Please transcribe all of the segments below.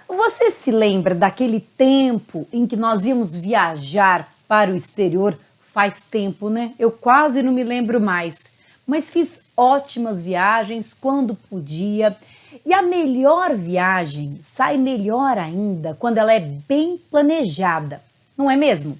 Você se lembra daquele tempo em que nós íamos viajar para o exterior? Faz tempo, né? Eu quase não me lembro mais, mas fiz ótimas viagens quando podia. E a melhor viagem sai melhor ainda quando ela é bem planejada, não é mesmo?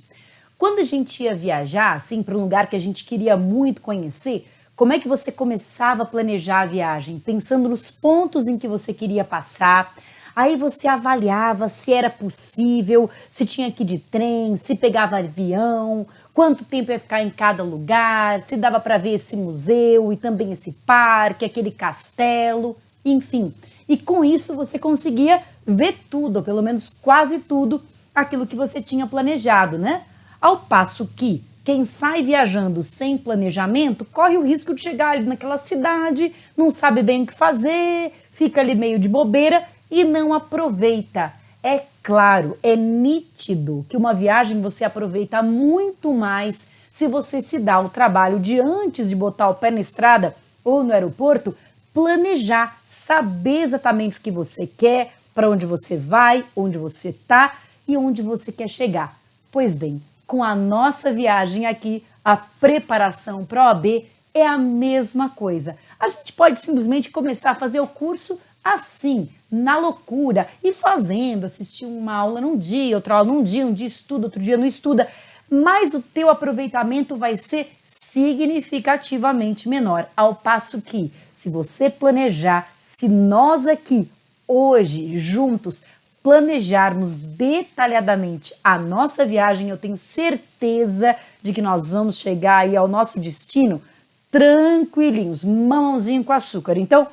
Quando a gente ia viajar, assim, para um lugar que a gente queria muito conhecer, como é que você começava a planejar a viagem? Pensando nos pontos em que você queria passar. Aí você avaliava se era possível, se tinha que ir de trem, se pegava avião, quanto tempo ia ficar em cada lugar, se dava para ver esse museu e também esse parque, aquele castelo, enfim. E com isso você conseguia ver tudo, ou pelo menos quase tudo, aquilo que você tinha planejado, né? Ao passo que quem sai viajando sem planejamento corre o risco de chegar ali naquela cidade, não sabe bem o que fazer, fica ali meio de bobeira e não aproveita. É claro, é nítido que uma viagem você aproveita muito mais se você se dá o trabalho de, antes de botar o pé na estrada ou no aeroporto, planejar, saber exatamente o que você quer, para onde você vai, onde você está e onde você quer chegar. Pois bem, com a nossa viagem aqui, a preparação para a OAB é a mesma coisa. A gente pode simplesmente começar a fazer o curso assim, na loucura, e fazendo, assistir uma aula num dia, outra aula num dia, um dia estuda, outro dia não estuda, mas o teu aproveitamento vai ser significativamente menor, ao passo que, se você planejar, se nós aqui, hoje, juntos, planejarmos detalhadamente a nossa viagem, eu tenho certeza de que nós vamos chegar aí ao nosso destino tranquilinhos, mãozinho com açúcar. Então,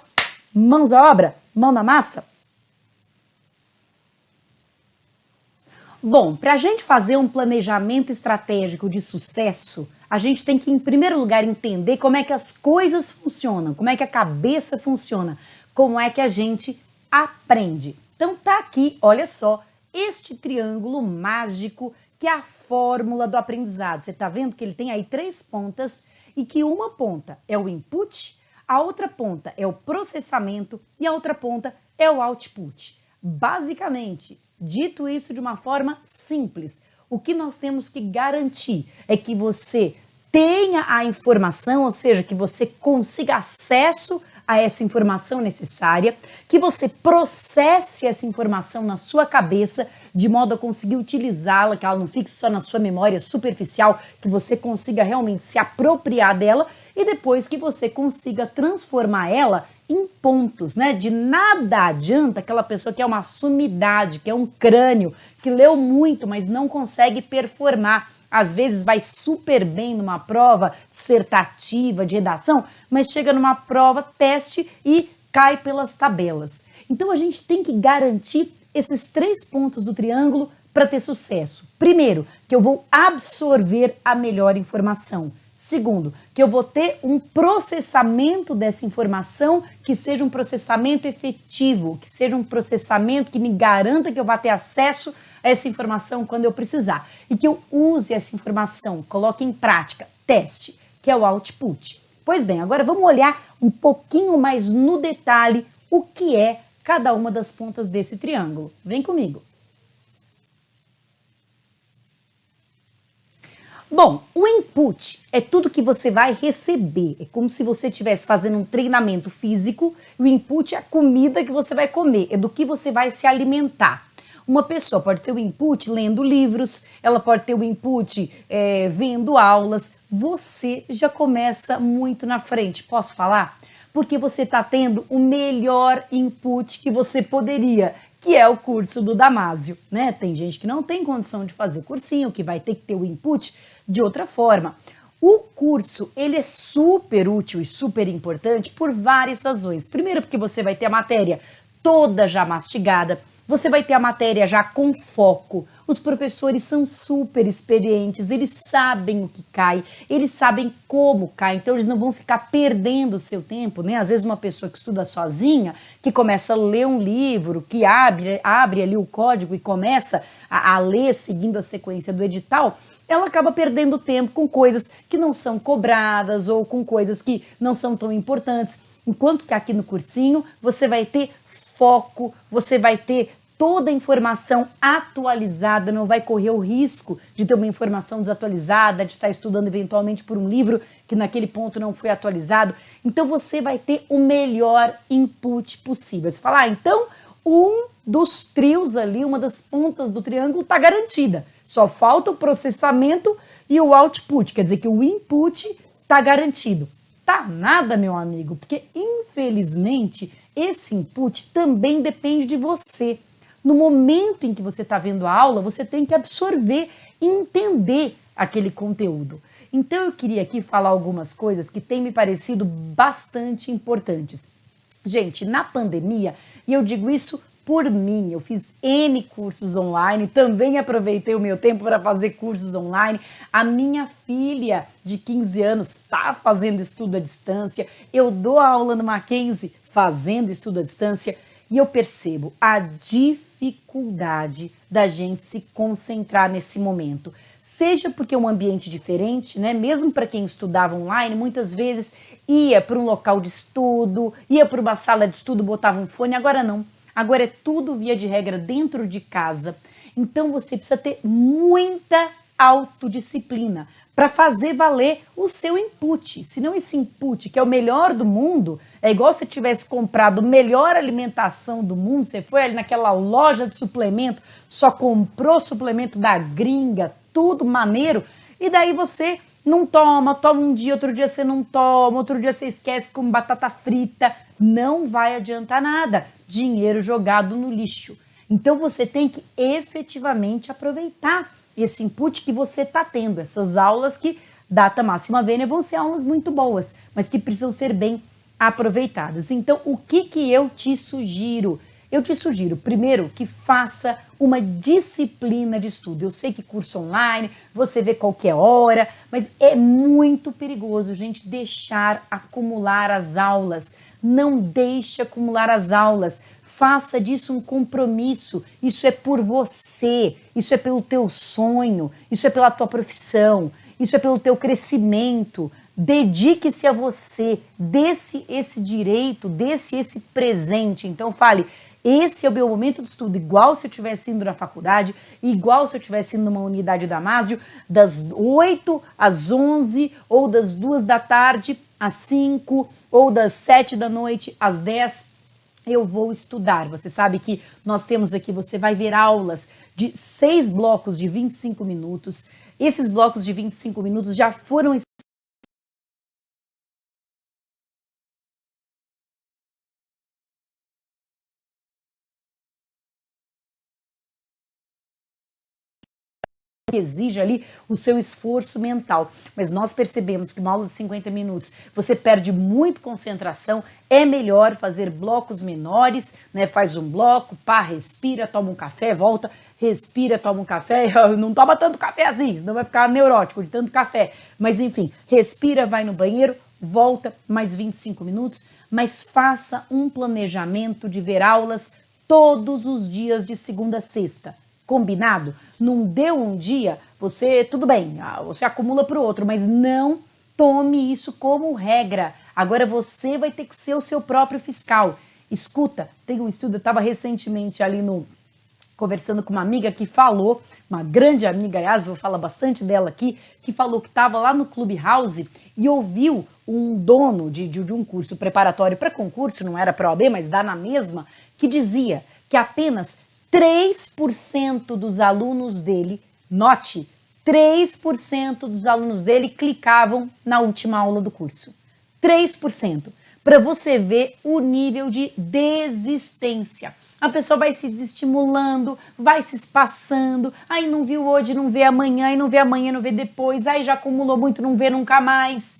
mãos à obra, mão na massa. Bom, para a gente fazer um planejamento estratégico de sucesso, a gente tem que, em primeiro lugar, entender como é que as coisas funcionam, como é que a cabeça funciona, como é que a gente aprende. Então tá aqui, olha só, este triângulo mágico que é a fórmula do aprendizado. Você tá vendo que ele tem aí 3 pontas e que uma ponta é o input, a outra ponta é o processamento e a outra ponta é o output. Basicamente, dito isso de uma forma simples, o que nós temos que garantir é que você tenha a informação, ou seja, que você consiga acesso a essa informação necessária, que você processe essa informação na sua cabeça de modo a conseguir utilizá-la, que ela não fique só na sua memória superficial, que você consiga realmente se apropriar dela e depois que você consiga transformar ela em pontos, né? De nada adianta aquela pessoa que é uma sumidade, que é um crânio, que leu muito, mas não consegue performar. Às vezes vai super bem numa prova dissertativa, de redação, mas chega numa prova, teste e cai pelas tabelas. Então a gente tem que garantir esses 3 pontos do triângulo para ter sucesso. Primeiro, que eu vou absorver a melhor informação. Segundo, que eu vou ter um processamento dessa informação que seja um processamento efetivo, que seja um processamento que me garanta que eu vá ter acesso a essa informação quando eu precisar e que eu use essa informação, coloque em prática, teste, que é o output. Pois bem, agora vamos olhar um pouquinho mais no detalhe o que é cada uma das pontas desse triângulo. Vem comigo. Bom, o input é tudo que você vai receber. É como se você estivesse fazendo um treinamento físico. O input é a comida que você vai comer, é do que você vai se alimentar. Uma pessoa pode ter o input lendo livros, ela pode ter o input vendo aulas. Você já começa muito na frente, posso falar? Porque você está tendo o melhor input que você poderia, que é o curso do Damásio, né? Tem gente que não tem condição de fazer cursinho, que vai ter que ter o input de outra forma. O curso, ele é super útil e super importante por várias razões. Primeiro, porque você vai ter a matéria toda já mastigada, você vai ter a matéria já com foco. Os professores são super experientes, eles sabem o que cai, eles sabem como cai, então eles não vão ficar perdendo o seu tempo, né? Às vezes uma pessoa que estuda sozinha, que começa a ler um livro, que abre ali o código e começa a ler seguindo a sequência do edital, ela acaba perdendo tempo com coisas que não são cobradas ou com coisas que não são tão importantes. Enquanto que aqui no cursinho você vai ter foco, você vai ter toda a informação atualizada, não vai correr o risco de ter uma informação desatualizada, de estar estudando eventualmente por um livro que naquele ponto não foi atualizado. Então você vai ter o melhor input possível. Você fala, então um dos trios ali, uma das pontas do triângulo está garantida. Só falta o processamento e o output, quer dizer que o input está garantido. Tá nada, meu amigo, porque infelizmente esse input também depende de você. No momento em que você está vendo a aula, você tem que absorver e entender aquele conteúdo. Então eu queria aqui falar algumas coisas que têm me parecido bastante importantes. Gente, na pandemia, e eu digo isso por mim, eu fiz N cursos online, também aproveitei o meu tempo para fazer cursos online. A minha filha de 15 anos está fazendo estudo à distância, eu dou aula no Mackenzie fazendo estudo à distância e eu percebo a dificuldade da gente se concentrar nesse momento. Seja porque é um ambiente diferente, né? Mesmo para quem estudava online, muitas vezes ia para um local de estudo, ia para uma sala de estudo, botava um fone, agora não. Agora é tudo via de regra dentro de casa. Então você precisa ter muita autodisciplina para fazer valer o seu input. Senão esse input, que é o melhor do mundo, é igual se tivesse comprado a melhor alimentação do mundo, você foi ali naquela loja de suplemento, só comprou suplemento da gringa, tudo maneiro, e daí você não toma um dia, outro dia você não toma, outro dia você esquece com batata frita, não vai adiantar nada, dinheiro jogado no lixo. Então você tem que efetivamente aproveitar esse input que você está tendo, essas aulas que, data máxima vênia, vão ser aulas muito boas, mas que precisam ser bem aproveitadas. Então, o que eu te sugiro? Eu te sugiro, primeiro, que faça uma disciplina de estudo. Eu sei que curso online, você vê qualquer hora, mas é muito perigoso, gente, deixar acumular as aulas. Não deixe acumular as aulas. Faça disso um compromisso. Isso é por você, isso é pelo teu sonho, isso é pela tua profissão, isso é pelo teu crescimento. Dedique-se a você, desse esse direito, desse esse presente. Então fale, esse é o meu momento de estudo, igual se eu estivesse indo na faculdade, igual se eu estivesse indo numa unidade da Damásio, das 8 às 11, ou das 2 da tarde às 5, ou das 7 da noite às 10, eu vou estudar. Você sabe que nós temos aqui, você vai ver aulas de 6 blocos de 25 minutos. Esses blocos de 25 minutos já foram que exige ali o seu esforço mental. Mas nós percebemos que uma aula de 50 minutos você perde muito concentração, é melhor fazer blocos menores, né? Faz um bloco, pá, respira, toma um café, volta, respira, toma um café, não toma tanto café assim, senão vai ficar neurótico de tanto café. Mas enfim, respira, vai no banheiro, volta, mais 25 minutos, mas faça um planejamento de ver aulas todos os dias de segunda a sexta. Combinado? Não deu um dia, você, tudo bem, você acumula para o outro, mas não tome isso como regra. Agora você vai ter que ser o seu próprio fiscal. Escuta, tem um estudo, eu estava recentemente ali conversando com uma amiga que falou, uma grande amiga, aliás, vou falar bastante dela aqui, que falou que estava lá no Clubhouse e ouviu um dono de um curso preparatório para concurso, não era para OAB, mas dá na mesma, que dizia que apenas 3% dos alunos dele, note, 3% dos alunos dele clicavam na última aula do curso. 3%. Para você ver o nível de desistência. A pessoa vai se desestimulando, vai se espaçando, aí não viu hoje, não vê amanhã, aí não vê amanhã, não vê depois, aí já acumulou muito, não vê nunca mais.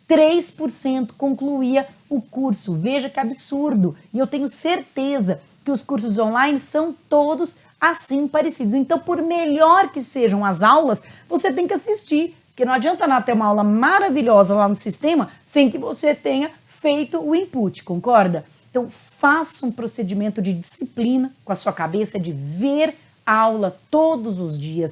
3% concluía o curso. Veja que absurdo. E eu tenho certeza que os cursos online são todos assim parecidos. Então, por melhor que sejam as aulas, você tem que assistir, porque não adianta nada ter uma aula maravilhosa lá no sistema sem que você tenha feito o input, concorda? Então, faça um procedimento de disciplina com a sua cabeça, de ver a aula todos os dias,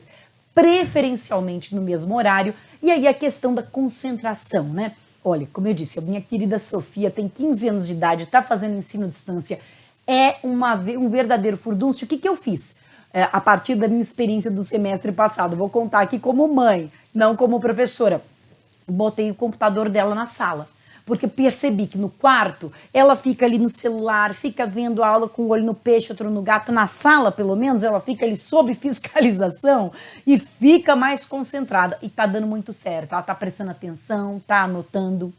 preferencialmente no mesmo horário, e aí a questão da concentração, né? Olha, como eu disse, a minha querida Sofia tem 15 anos de idade, está fazendo ensino à distância, é um verdadeiro furdúncio. O que eu fiz? A partir da minha experiência do semestre passado, vou contar aqui como mãe, não como professora. Botei o computador dela na sala, porque percebi que no quarto ela fica ali no celular, fica vendo a aula com um olho no peixe, outro no gato. Na sala, pelo menos, ela fica ali sob fiscalização e fica mais concentrada. E tá dando muito certo, ela tá prestando atenção, tá anotando.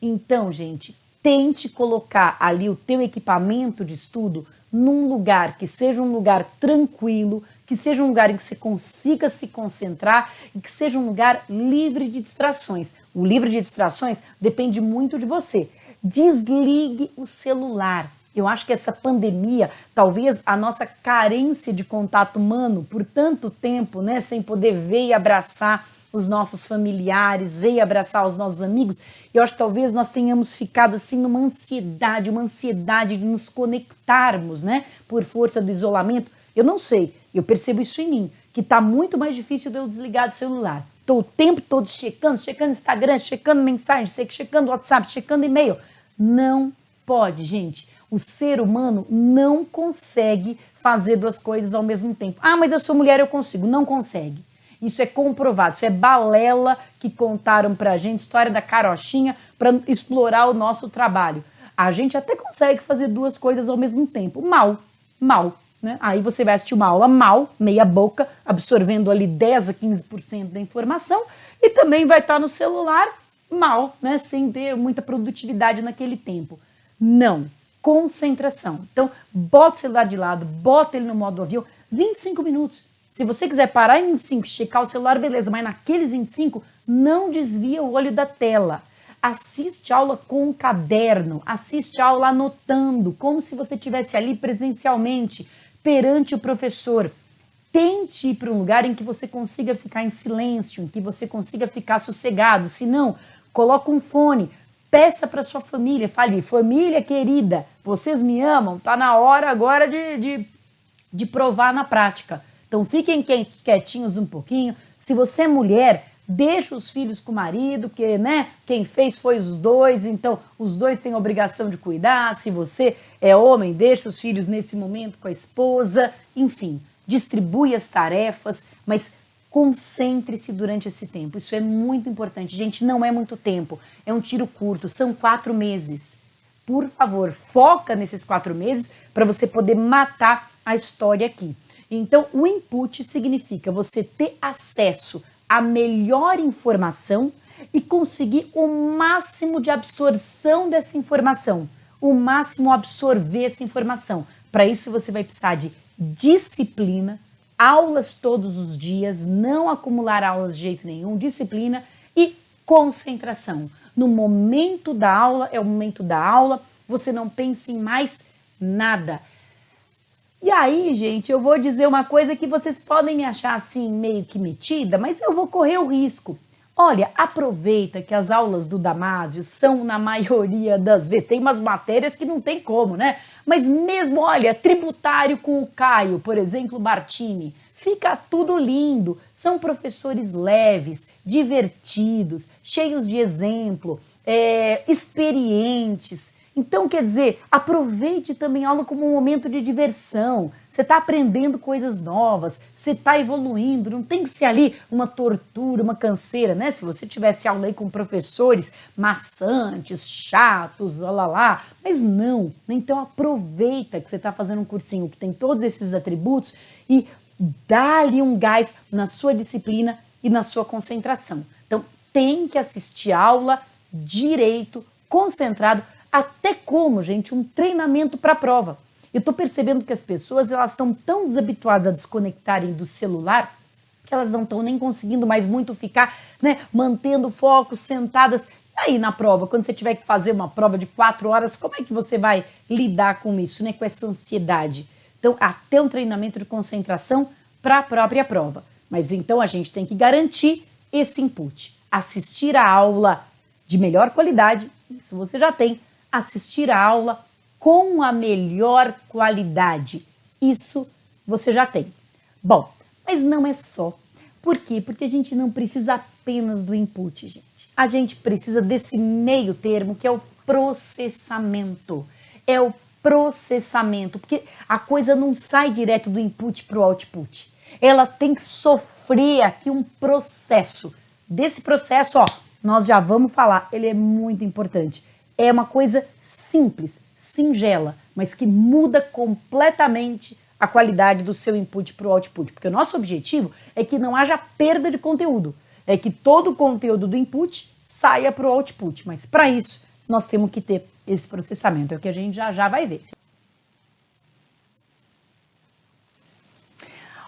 Então, gente, tente colocar ali o teu equipamento de estudo num lugar que seja um lugar tranquilo, que seja um lugar em que você consiga se concentrar e que seja um lugar livre de distrações. O livre de distrações depende muito de você. Desligue o celular. Eu acho que essa pandemia, talvez a nossa carência de contato humano por tanto tempo, né, sem poder ver e abraçar os nossos familiares, ver e abraçar os nossos amigos, eu acho que talvez nós tenhamos ficado assim numa ansiedade de nos conectarmos, né, por força do isolamento. Eu não sei, eu percebo isso em mim, que tá muito mais difícil de eu desligar do celular. Tô o tempo todo checando Instagram, checando mensagem, checando WhatsApp, checando e-mail. Não pode, gente. O ser humano não consegue fazer duas coisas ao mesmo tempo. Ah, mas eu sou mulher, eu consigo. Não consegue. Isso é comprovado, isso é balela que contaram pra gente, história da carochinha, para explorar o nosso trabalho. A gente até consegue fazer duas coisas ao mesmo tempo. Mal. Né? Aí você vai assistir uma aula mal, meia boca, absorvendo ali 10 a 15% da informação e também vai estar no celular mal, né? Sem ter muita produtividade naquele tempo. Não. Concentração. Então, bota o celular de lado, bota ele no modo avião, 25 minutos. Se você quiser parar em 25, checar o celular, beleza, mas naqueles 25, não desvia o olho da tela. Assiste aula com um caderno, assiste aula anotando, como se você estivesse ali presencialmente, perante o professor. Tente ir para um lugar em que você consiga ficar em silêncio, em que você consiga ficar sossegado. Se não, coloca um fone, peça para sua família, fale, família querida, vocês me amam, tá na hora agora de provar na prática. Então fiquem quietinhos um pouquinho. Se você é mulher, deixa os filhos com o marido, porque, né, quem fez foi os dois, então os dois têm a obrigação de cuidar. Se você é homem, deixa os filhos nesse momento com a esposa. Enfim, distribui as tarefas, mas concentre-se durante esse tempo. Isso é muito importante. Gente, não é muito tempo, é um tiro curto, são 4 meses. Por favor, foca nesses 4 meses para você poder matar a história aqui. Então, o input significa você ter acesso à melhor informação e conseguir o máximo de absorção dessa informação, o máximo absorver essa informação. Para isso, você vai precisar de disciplina, aulas todos os dias, não acumular aulas de jeito nenhum, disciplina e concentração. No momento da aula, é o momento da aula, você não pensa em mais nada. E aí, gente, eu vou dizer uma coisa que vocês podem me achar assim meio que metida, mas eu vou correr o risco. Olha, aproveita que as aulas do Damásio são, na maioria das vezes, tem umas matérias que não tem como, né? Mas mesmo, olha, tributário com o Caio, por exemplo, Bartini, fica tudo lindo. São professores leves, divertidos, cheios de exemplo, experientes. Então, quer dizer, aproveite também a aula como um momento de diversão. Você está aprendendo coisas novas, você está evoluindo, não tem que ser ali uma tortura, uma canseira, né? Se você tivesse aula aí com professores maçantes, chatos, lá, mas não. Então, aproveita que você está fazendo um cursinho que tem todos esses atributos e dá ali um gás na sua disciplina e na sua concentração. Então, tem que assistir aula direito, concentrado, até como, gente, um treinamento para a prova. Eu estou percebendo que as pessoas elas estão tão desabituadas a desconectarem do celular que elas não estão nem conseguindo mais muito ficar, né, mantendo o foco, sentadas. Aí na prova, quando você tiver que fazer uma prova de 4 horas, como é que você vai lidar com isso, né, com essa ansiedade? Então, até um treinamento de concentração para a própria prova. Mas então a gente tem que garantir esse input. Assistir a aula de melhor qualidade, isso você já tem. Assistir a aula com a melhor qualidade. Isso você já tem. Bom, mas não é só. Por quê? Porque a gente não precisa apenas do input, gente. A gente precisa desse meio termo que é o processamento. É o processamento, porque a coisa não sai direto do input para o output. Ela tem que sofrer aqui um processo. Desse processo, ó, nós já vamos falar, ele é muito importante. É uma coisa simples, singela, mas que muda completamente a qualidade do seu input para o output, porque o nosso objetivo é que não haja perda de conteúdo, é que todo o conteúdo do input saia para o output, mas para isso nós temos que ter esse processamento, é o que a gente já vai ver.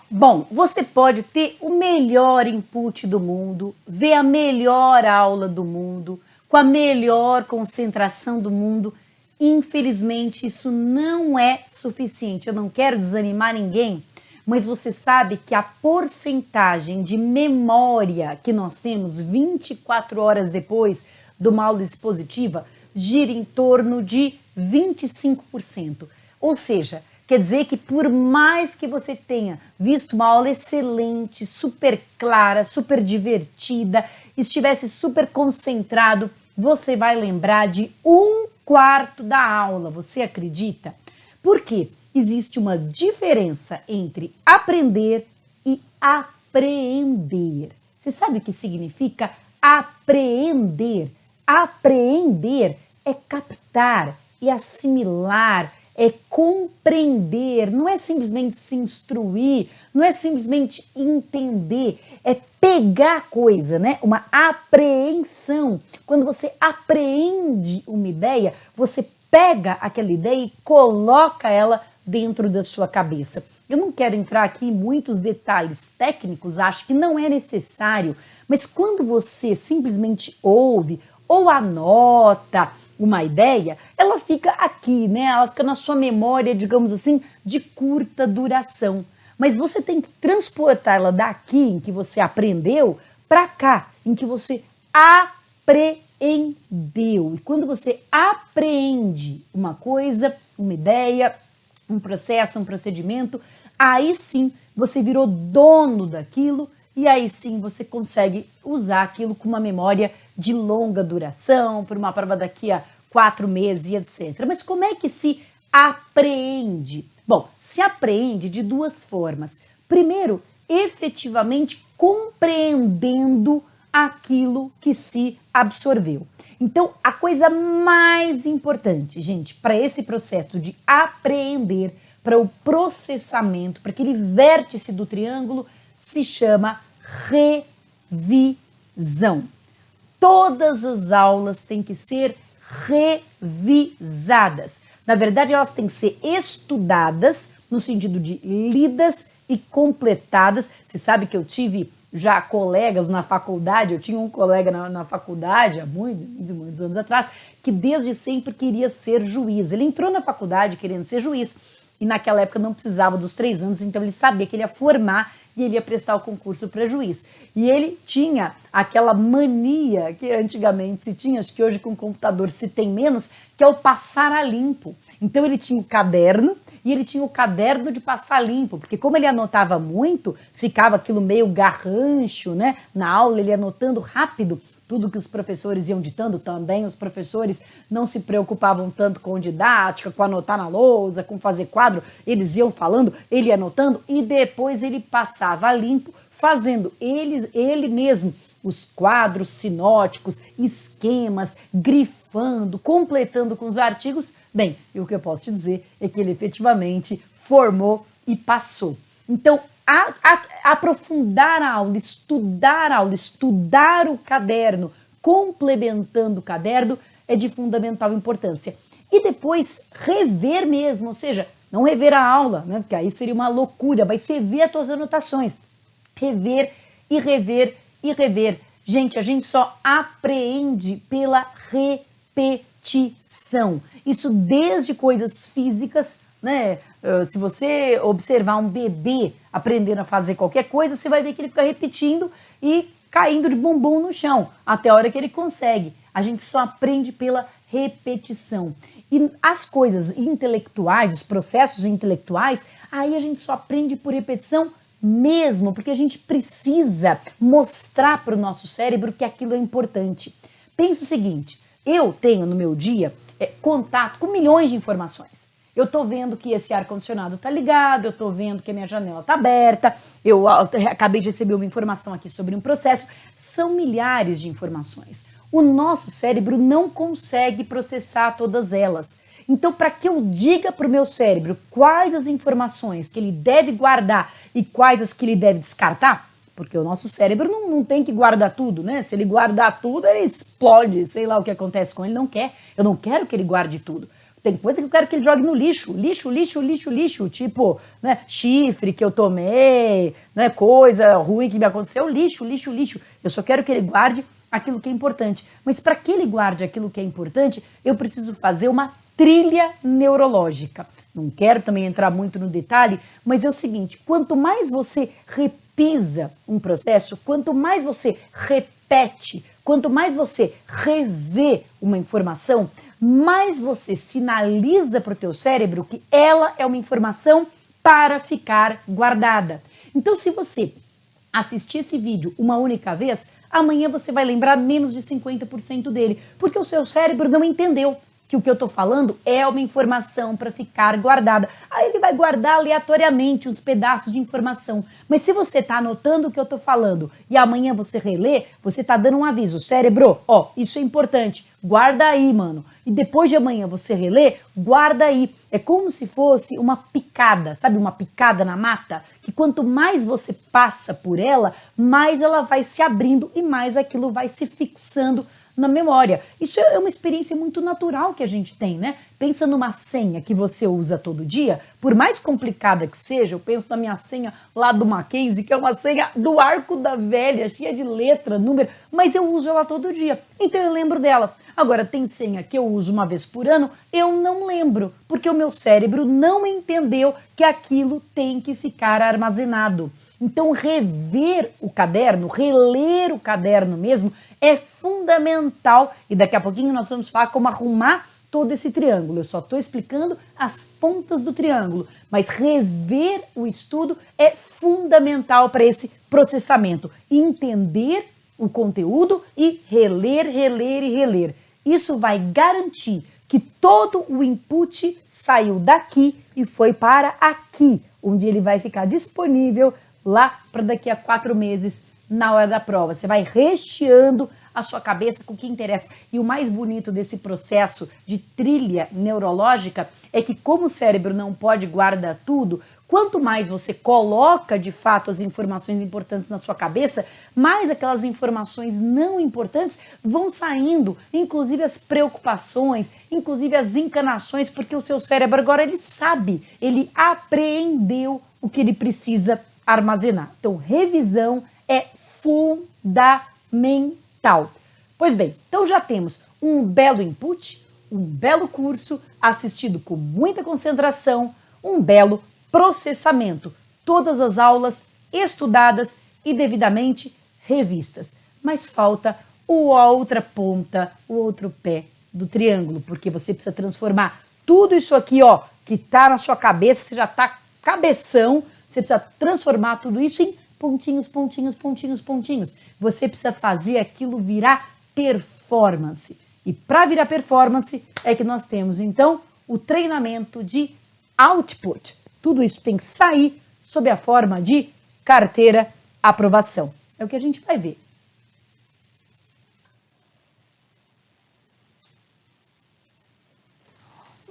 Bom, você pode ter o melhor input do mundo, ver a melhor aula do mundo, com a melhor concentração do mundo. Infelizmente, isso não é suficiente. Eu não quero desanimar ninguém, mas você sabe que a porcentagem de memória que nós temos 24 horas depois de uma aula expositiva gira em torno de 25%. Ou seja, quer dizer que por mais que você tenha visto uma aula excelente, super clara, super divertida, estivesse super concentrado, você vai lembrar de 1/4 da aula. Você acredita? Por quê? Existe uma diferença entre aprender e apreender. Você sabe o que significa apreender? Apreender é captar, é assimilar, é compreender, não é simplesmente se instruir, não é simplesmente entender, é pegar a coisa, né? Uma apreensão. Quando você apreende uma ideia, você pega aquela ideia e coloca ela dentro da sua cabeça. Eu não quero entrar aqui em muitos detalhes técnicos, acho que não é necessário, mas quando você simplesmente ouve ou anota uma ideia, ela fica aqui, né? Ela fica na sua memória, digamos assim, de curta duração. Mas você tem que transportar ela daqui, em que você aprendeu, para cá, em que você apreendeu. E quando você apreende uma coisa, uma ideia, um processo, um procedimento, aí sim você virou dono daquilo e aí sim você consegue usar aquilo com uma memória de longa duração, por uma prova daqui a 4 meses e etc. Mas como é que se apreende? Bom, se apreende de duas formas. Primeiro, efetivamente compreendendo aquilo que se absorveu. Então, a coisa mais importante, gente, para esse processo de apreender, para o processamento, para aquele vértice do triângulo, se chama revisão. Todas as aulas têm que ser revisadas. Na verdade, elas têm que ser estudadas, no sentido de lidas e completadas. Você sabe que eu tive já colegas na faculdade, eu tinha um colega na faculdade há muitos anos atrás, que desde sempre queria ser juiz. Ele entrou na faculdade querendo ser juiz e naquela época não precisava dos 3 anos, então ele sabia que ele ia formar e ele ia prestar o concurso para juiz. E ele tinha aquela mania que antigamente se tinha, acho que hoje com o computador se tem menos, que é o passar a limpo. Então ele tinha um caderno e ele tinha o caderno de passar limpo, porque como ele anotava muito, ficava aquilo meio garrancho, né? Na aula ele ia anotando rápido tudo que os professores iam ditando. Também os professores não se preocupavam tanto com didática, com anotar na lousa, com fazer quadro, eles iam falando, ele ia anotando e depois ele passava limpo, fazendo ele mesmo os quadros sinóticos, esquemas, grifando, completando com os artigos. Bem, e o que eu posso te dizer é que ele efetivamente formou e passou. Então, aprofundar a aula, estudar o caderno, complementando o caderno, é de fundamental importância. E depois rever mesmo, ou seja, não rever a aula, né? Porque aí seria uma loucura, vai ser ver as tuas anotações. Rever e rever e rever. Gente, a gente só aprende pela repetição. Isso desde coisas físicas, né? Se você observar um bebê aprendendo a fazer qualquer coisa, você vai ver que ele fica repetindo e caindo de bumbum no chão, até a hora que ele consegue. A gente só aprende pela repetição. E as coisas intelectuais, os processos intelectuais, aí a gente só aprende por repetição mesmo, porque a gente precisa mostrar para o nosso cérebro que aquilo é importante. Pensa o seguinte, eu tenho no meu dia contato com milhões de informações. Eu tô vendo que esse ar-condicionado tá ligado, eu tô vendo que a minha janela tá aberta, eu acabei de receber uma informação aqui sobre um processo. São milhares de informações. O nosso cérebro não consegue processar todas elas. Então, para que eu diga para o meu cérebro quais as informações que ele deve guardar e quais as que ele deve descartar, porque o nosso cérebro não tem que guardar tudo, né? Se ele guardar tudo, ele explode, sei lá o que acontece com ele, não quer. Eu não quero que ele guarde tudo. Tem coisa que eu quero que ele jogue no lixo, lixo, tipo, né, chifre que eu tomei, né, coisa ruim que me aconteceu, lixo. Eu só quero que ele guarde aquilo que é importante. Mas para que ele guarde aquilo que é importante, eu preciso fazer uma trilha neurológica. Não quero também entrar muito no detalhe, mas é o seguinte, quanto mais você repisa um processo, quanto mais você repete, quanto mais você revê uma informação, mais você sinaliza para o teu cérebro que ela é uma informação para ficar guardada. Então, se você assistir esse vídeo uma única vez, amanhã você vai lembrar menos de 50% dele, porque o seu cérebro não entendeu que o que eu tô falando é uma informação para ficar guardada. Aí ele vai guardar aleatoriamente uns pedaços de informação. Mas se você tá anotando o que eu tô falando e amanhã você relê, você tá dando um aviso. Cérebro, ó, isso é importante, guarda aí, mano. E depois de amanhã você relê, guarda aí. É como se fosse uma picada, sabe? Uma picada na mata, que quanto mais você passa por ela, mais ela vai se abrindo e mais aquilo vai se fixando na memória. Isso é uma experiência muito natural que a gente tem, né? Pensa numa senha que você usa todo dia, por mais complicada que seja, eu penso na minha senha lá do Mackenzie, que é uma senha do Arco da Velha, cheia de letra, número, mas eu uso ela todo dia, então eu lembro dela. Agora, tem senha que eu uso uma vez por ano, eu não lembro, porque o meu cérebro não entendeu que aquilo tem que ficar armazenado. Então, rever o caderno, reler o caderno mesmo, é fundamental. E daqui a pouquinho nós vamos falar como arrumar todo esse triângulo. Eu só estou explicando as pontas do triângulo, mas rever o estudo é fundamental para esse processamento. Entender o conteúdo e reler, reler e reler. Isso vai garantir que todo o input saiu daqui e foi para aqui, onde ele vai ficar disponível lá para daqui a 4 meses na hora da prova. Você vai recheando a sua cabeça com o que interessa. E o mais bonito desse processo de trilha neurológica é que, como o cérebro não pode guardar tudo, quanto mais você coloca de fato as informações importantes na sua cabeça, mais aquelas informações não importantes vão saindo, inclusive as preocupações, inclusive as encanações, porque o seu cérebro agora ele sabe, ele apreendeu o que ele precisa armazenar. Então, revisão é fundamental. Pois bem, então já temos um belo input, um belo curso assistido com muita concentração, um belo processamento, todas as aulas estudadas e devidamente revistas. Mas falta a outra ponta, o outro pé do triângulo, porque você precisa transformar tudo isso aqui, ó, que tá na sua cabeça, você já tá cabeção, você precisa transformar tudo isso em pontinhos, pontinhos, pontinhos, pontinhos. Você precisa fazer aquilo virar performance. E para virar performance é que nós temos, então, o treinamento de output. Tudo isso tem que sair sob a forma de carteira aprovação. É o que a gente vai ver.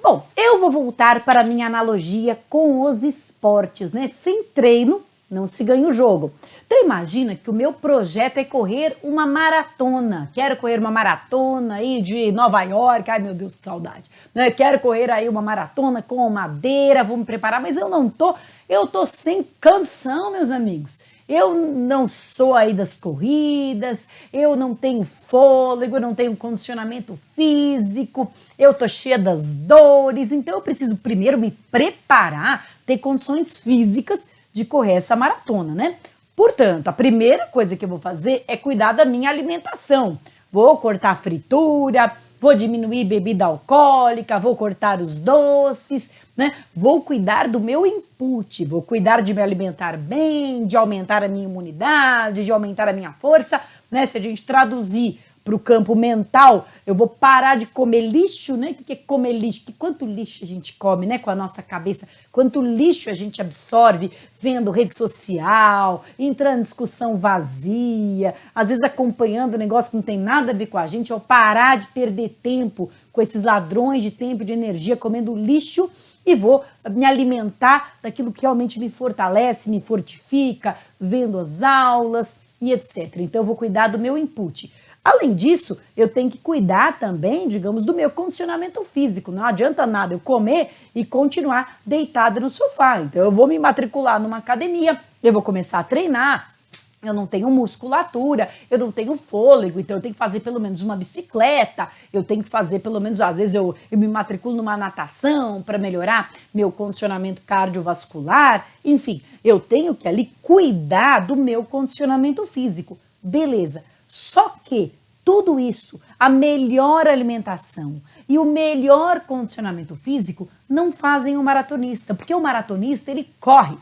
Bom, eu vou voltar para a minha analogia com os esportes, né? Sem treino, não se ganha o jogo. Então imagina que o meu projeto é correr uma maratona. Quero correr uma maratona aí de Nova York. Ai, meu Deus, que saudade. Né? Quero correr aí uma maratona com madeira, vou me preparar, mas eu tô sem canção, meus amigos. Eu não sou aí das corridas, eu não tenho fôlego, eu não tenho condicionamento físico, eu tô cheia das dores, então eu preciso primeiro me preparar, ter condições físicas de correr essa maratona, né? Portanto, a primeira coisa que eu vou fazer é cuidar da minha alimentação. Vou cortar a fritura, vou diminuir bebida alcoólica, vou cortar os doces, né? Vou cuidar do meu input, vou cuidar de me alimentar bem, de aumentar a minha imunidade, de aumentar a minha força, né? Se a gente traduzir para o campo mental, eu vou parar de comer lixo, né? O que é comer lixo? Quanto lixo a gente come, né? Com a nossa cabeça, quanto lixo a gente absorve vendo rede social, entrando em discussão vazia, às vezes acompanhando um negócio que não tem nada a ver com a gente, ao parar de perder tempo com esses ladrões de tempo e de energia comendo lixo e vou me alimentar daquilo que realmente me fortalece, me fortifica, vendo as aulas e etc. Então eu vou cuidar do meu input. Além disso, eu tenho que cuidar também, digamos, do meu condicionamento físico. Não adianta nada eu comer e continuar deitada no sofá. Então eu vou me matricular numa academia, eu vou começar a treinar. Eu não tenho musculatura, eu não tenho fôlego, então eu tenho que fazer pelo menos uma bicicleta, eu tenho que fazer pelo menos, às vezes eu me matriculo numa natação para melhorar meu condicionamento cardiovascular, enfim, eu tenho que ali cuidar do meu condicionamento físico, beleza. Só que tudo isso, a melhor alimentação e o melhor condicionamento físico não fazem o maratonista, porque o maratonista ele corre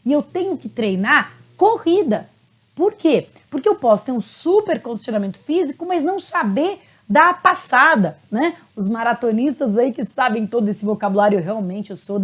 e eu tenho que treinar corrida. Por quê? Porque eu posso ter um super condicionamento físico, mas não saber dar a passada, né? Os maratonistas aí que sabem todo esse vocabulário, realmente, eu sou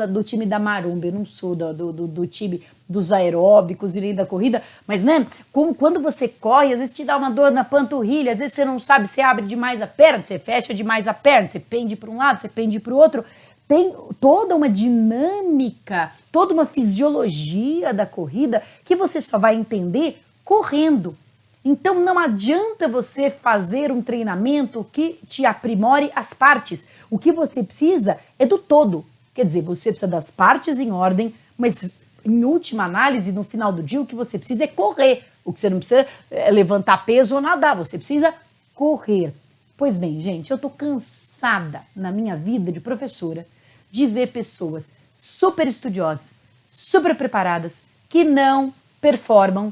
do time da maromba, eu não sou do time dos aeróbicos e nem da corrida, mas né, quando você corre, às vezes te dá uma dor na panturrilha, às vezes você não sabe, você abre demais a perna, você fecha demais a perna, você pende para um lado, você pende para o outro. Tem toda uma dinâmica, toda uma fisiologia da corrida que você só vai entender correndo. Então não adianta você fazer um treinamento que te aprimore as partes. O que você precisa é do todo. Quer dizer, você precisa das partes em ordem, mas em última análise, no final do dia, o que você precisa é correr. O que você não precisa é levantar peso ou nadar, você precisa correr. Pois bem, gente, eu estou cansada na minha vida de professora de ver pessoas super estudiosas, super preparadas, que não performam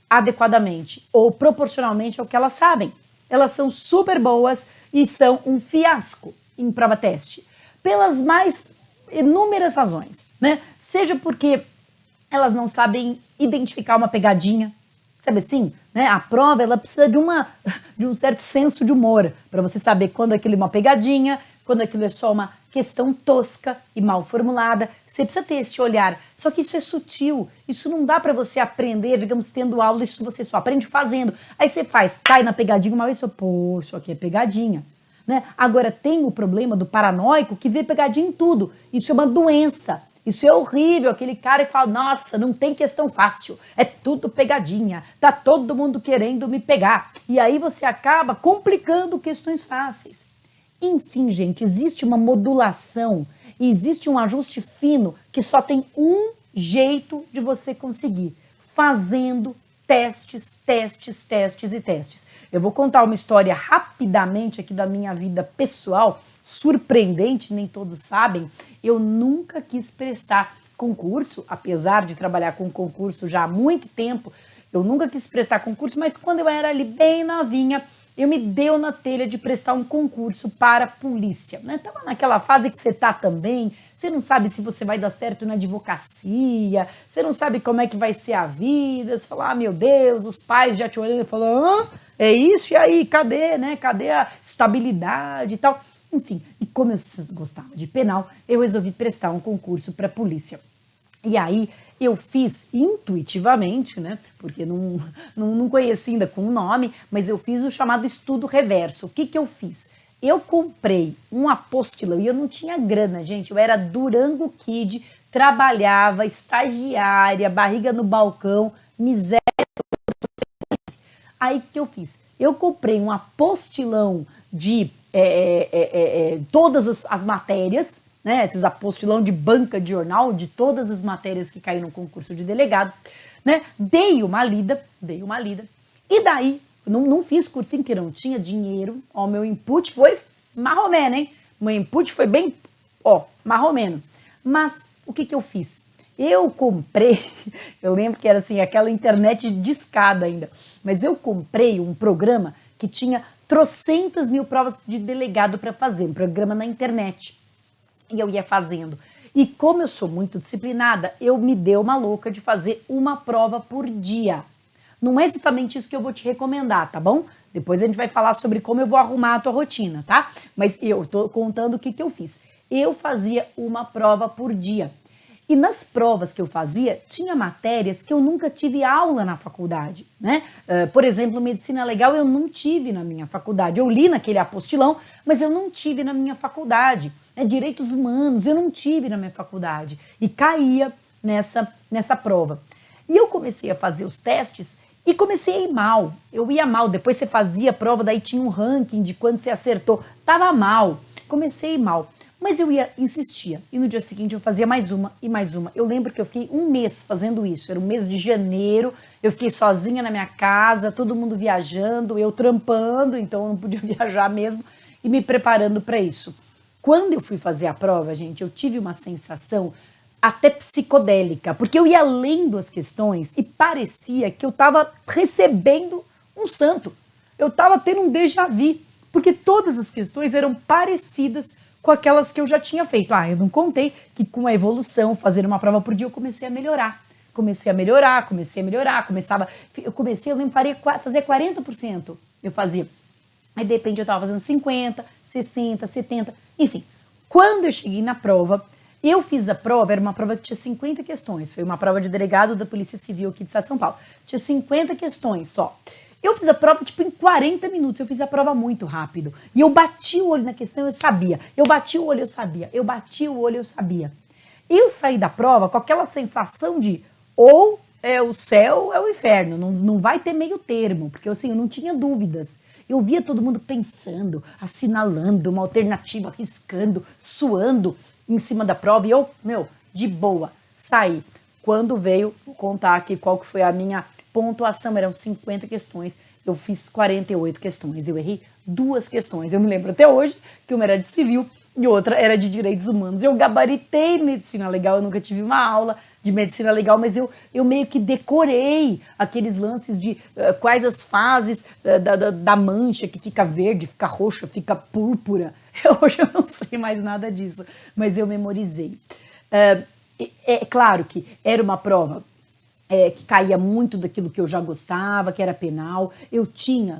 adequadamente ou proporcionalmente ao que elas sabem. Elas são super boas e são um fiasco em prova-teste, pelas mais inúmeras razões, né? Seja porque elas não sabem identificar uma pegadinha, sabe assim, né? A prova ela precisa de um certo senso de humor para você saber quando aquilo é uma pegadinha, quando aquilo é só uma questão tosca e mal formulada. Você precisa ter esse olhar. Só que isso é sutil. Isso não dá para você aprender, digamos, tendo aula. Isso você só aprende fazendo. Aí você faz, cai na pegadinha uma vez e fala, pô, isso aqui é pegadinha. Né? Agora tem o problema do paranoico que vê pegadinha em tudo. Isso é uma doença. Isso é horrível. Aquele cara que fala, nossa, não tem questão fácil. É tudo pegadinha. Tá todo mundo querendo me pegar. E aí você acaba complicando questões fáceis. Enfim, gente, existe uma modulação e existe um ajuste fino que só tem um jeito de você conseguir, fazendo testes, testes, testes e testes. Eu vou contar uma história rapidamente aqui da minha vida pessoal, surpreendente, nem todos sabem. Eu nunca quis prestar concurso, apesar de trabalhar com concurso já há muito tempo, eu nunca quis prestar concurso, mas quando eu era ali bem novinha, eu me deu na telha de prestar um concurso para a polícia, né? Tava naquela fase que você tá também, você não sabe se você vai dar certo na advocacia, você não sabe como é que vai ser a vida, você fala, ah, meu Deus, os pais já te olhando e falam, é isso, e aí, cadê, né? Cadê a estabilidade e tal? Enfim, e como eu gostava de penal, eu resolvi prestar um concurso para a polícia. E aí, eu fiz intuitivamente, né? Porque não conhecia ainda com o nome, mas eu fiz o chamado estudo reverso. O que eu fiz? Eu comprei um apostilão e eu não tinha grana, gente. Eu era Durango Kid, trabalhava, estagiária, barriga no balcão, miséria. Aí o que eu fiz? Eu comprei um apostilão de todas as matérias, né, esses apostilão de banca de jornal, de todas as matérias que caíram no concurso de delegado, né, dei uma lida, e daí, não fiz cursinho, que não tinha dinheiro, ó, meu input foi marromeno, hein, meu input foi bem, marromeno, mas o que eu fiz? Eu comprei, eu lembro que era assim, aquela internet discada ainda, mas eu comprei um programa que tinha trocentas mil provas de delegado para fazer, um programa na internet. E eu ia fazendo. E como eu sou muito disciplinada, eu me dei uma louca de fazer uma prova por dia. Não é exatamente isso que eu vou te recomendar, tá bom? Depois a gente vai falar sobre como eu vou arrumar a tua rotina, tá? Mas eu tô contando o que eu fiz. Eu fazia uma prova por dia. E nas provas que eu fazia, tinha matérias que eu nunca tive aula na faculdade, né? Por exemplo, medicina legal eu não tive na minha faculdade. Eu li naquele apostilão, mas eu não tive na minha faculdade. Direitos humanos eu não tive na minha faculdade. E caía nessa prova. E eu comecei a fazer os testes e comecei a ir mal. Eu ia mal. Depois você fazia a prova, daí tinha um ranking de quando você acertou. Tava mal. Comecei a ir mal. Mas eu insistia. E no dia seguinte eu fazia mais uma e mais uma. Eu lembro que eu fiquei um mês fazendo isso. Era o mês de janeiro. Eu fiquei sozinha na minha casa, todo mundo viajando, eu trampando, então eu não podia viajar mesmo, e me preparando para isso. Quando eu fui fazer a prova, gente, eu tive uma sensação até psicodélica, porque eu ia lendo as questões e parecia que eu estava recebendo um santo. Eu estava tendo um déjà vu, porque todas as questões eram parecidas com aquelas que eu já tinha feito. Eu não contei que com a evolução, fazer uma prova por dia, eu comecei a melhorar. Eu lembro, fazer 40%, eu fazia. Aí, de repente, eu estava fazendo 50, 60, 70, enfim. Quando eu cheguei na prova, eu fiz a prova, era uma prova que tinha 50 questões, foi uma prova de delegado da Polícia Civil aqui de Estado de São Paulo. Tinha 50 questões só. Eu fiz a prova, em 40 minutos, eu fiz a prova muito rápido. E eu bati o olho na questão, eu sabia. Eu bati o olho, eu sabia. Eu bati o olho, eu sabia. Eu saí da prova com aquela sensação de ou é o céu ou é o inferno, não vai ter meio termo, porque assim, eu não tinha dúvidas. Eu via todo mundo pensando, assinalando uma alternativa, arriscando, suando em cima da prova, e eu, de boa, saí. Quando veio, vou contar aqui qual que foi a minha pontuação, eram 50 questões, eu fiz 48 questões, eu errei 2 questões, eu me lembro até hoje que uma era de civil e outra era de direitos humanos. Eu gabaritei medicina legal, eu nunca tive uma aula de medicina legal, mas eu meio que decorei aqueles lances de quais as fases da mancha, que fica verde, fica roxa, fica púrpura. Hoje eu não sei mais nada disso, mas eu memorizei. É claro que era uma prova que caía muito daquilo que eu já gostava, que era penal. Eu tinha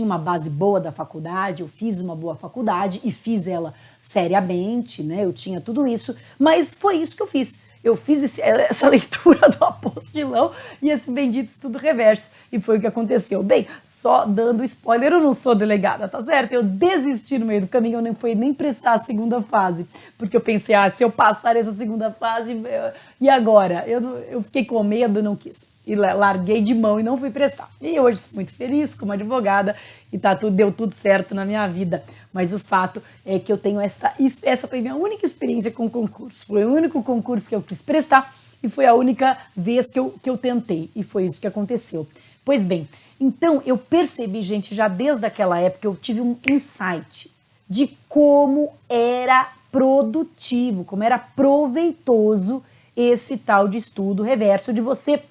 uma base boa da faculdade, eu fiz uma boa faculdade e fiz ela seriamente, né? Eu tinha tudo isso, mas foi isso que eu fiz. Eu fiz essa leitura do apostilão e esse bendito estudo reverso. E foi o que aconteceu. Bem, só dando spoiler, eu não sou delegada, tá certo? Eu desisti no meio do caminho, eu nem fui nem prestar a segunda fase. Porque eu pensei, se eu passar essa segunda fase, e agora? Eu fiquei com medo, não quis. E larguei de mão e não fui prestar. E hoje sou muito feliz como advogada e deu tudo certo na minha vida. Mas o fato é que eu tenho essa foi a minha única experiência com concurso. Foi o único concurso que eu quis prestar e foi a única vez que eu tentei. E foi isso que aconteceu. Pois bem, então eu percebi, gente, já desde aquela época eu tive um insight de como era produtivo, como era proveitoso esse tal de estudo reverso, de você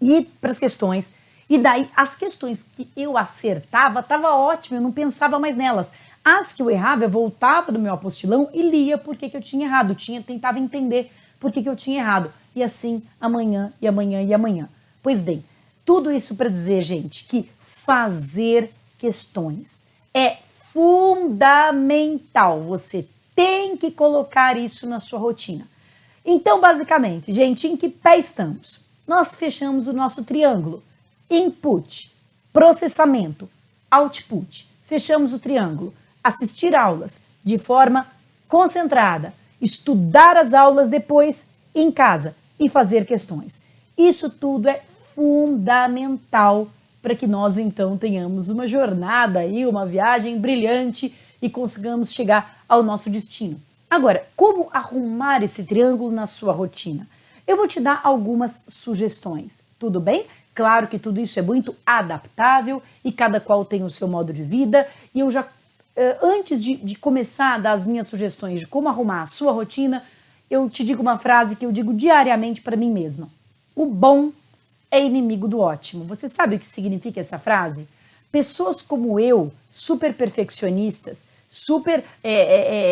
ir para as questões, e daí as questões que eu acertava, estava ótimo, eu não pensava mais nelas. As que eu errava, eu voltava do meu apostilão e lia por que eu tinha errado, tentava entender por que eu tinha errado, e assim amanhã, e amanhã, e amanhã. Pois bem, tudo isso para dizer, gente, que fazer questões é fundamental, você tem que colocar isso na sua rotina. Então, basicamente, gente, em que pé estamos? Nós fechamos o nosso triângulo. Input, processamento, output. Fechamos o triângulo. Assistir aulas de forma concentrada. Estudar as aulas depois em casa e fazer questões. Isso tudo é fundamental para que nós, então, tenhamos uma jornada e uma viagem brilhante e consigamos chegar ao nosso destino. Agora, como arrumar esse triângulo na sua rotina? Eu vou te dar algumas sugestões, tudo bem? Claro que tudo isso é muito adaptável e cada qual tem o seu modo de vida. E eu já, antes de começar a dar as minhas sugestões de como arrumar a sua rotina, eu te digo uma frase que eu digo diariamente para mim mesma. O bom é inimigo do ótimo. Você sabe o que significa essa frase? Pessoas como eu, super perfeccionistas, super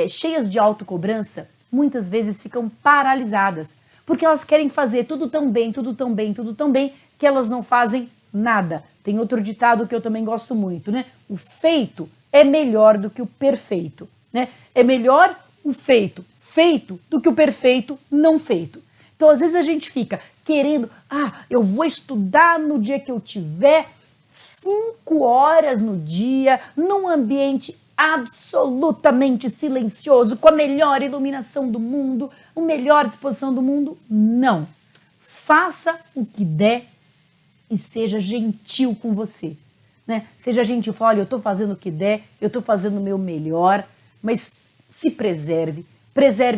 cheias de autocobrança, muitas vezes ficam paralisadas. Porque elas querem fazer tudo tão bem, que elas não fazem nada. Tem outro ditado que eu também gosto muito, né? O feito é melhor do que o perfeito, né? É melhor o feito do que o perfeito não feito. Então, às vezes a gente fica querendo, eu vou estudar no dia que eu tiver 5 horas no dia, num ambiente absolutamente silencioso, com a melhor iluminação do mundo, a melhor disposição do mundo. Não. Faça o que der e seja gentil com você, né? Seja gentil, fala, olha, eu estou fazendo o que der, eu estou fazendo o meu melhor, mas se preserve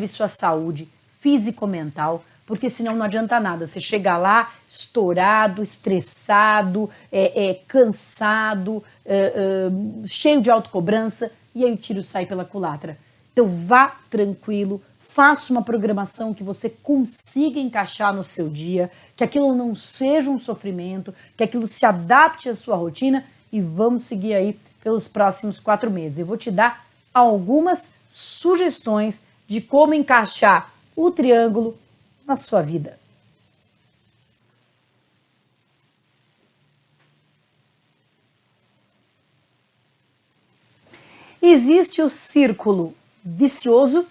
sua saúde físico-mental, porque senão não adianta nada. Você chega lá estourado, estressado, cansado, cheio de autocobrança, e aí o tiro sai pela culatra. Então vá tranquilo, faça uma programação que você consiga encaixar no seu dia, que aquilo não seja um sofrimento, que aquilo se adapte à sua rotina, e vamos seguir aí pelos próximos 4 meses. Eu vou te dar algumas sugestões de como encaixar o triângulo na sua vida. Existe o círculo vicioso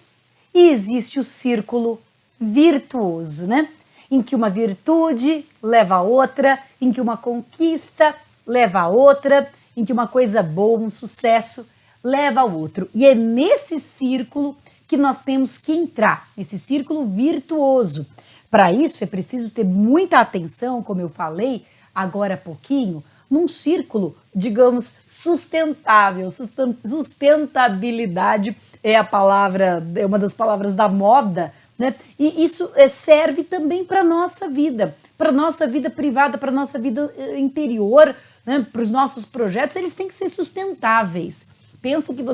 e existe o círculo virtuoso, né? Em que uma virtude leva a outra, em que uma conquista leva a outra, em que uma coisa boa, um sucesso leva ao outro. E é nesse círculo que nós temos que entrar, nesse círculo virtuoso. Para isso é preciso ter muita atenção, como eu falei agora há pouquinho, num círculo, digamos, sustentável. Sustentabilidade é a palavra, é uma das palavras da moda, né? E isso serve também para a nossa vida privada, para a nossa vida interior, né? Para os nossos projetos, eles têm que ser sustentáveis. Pensa que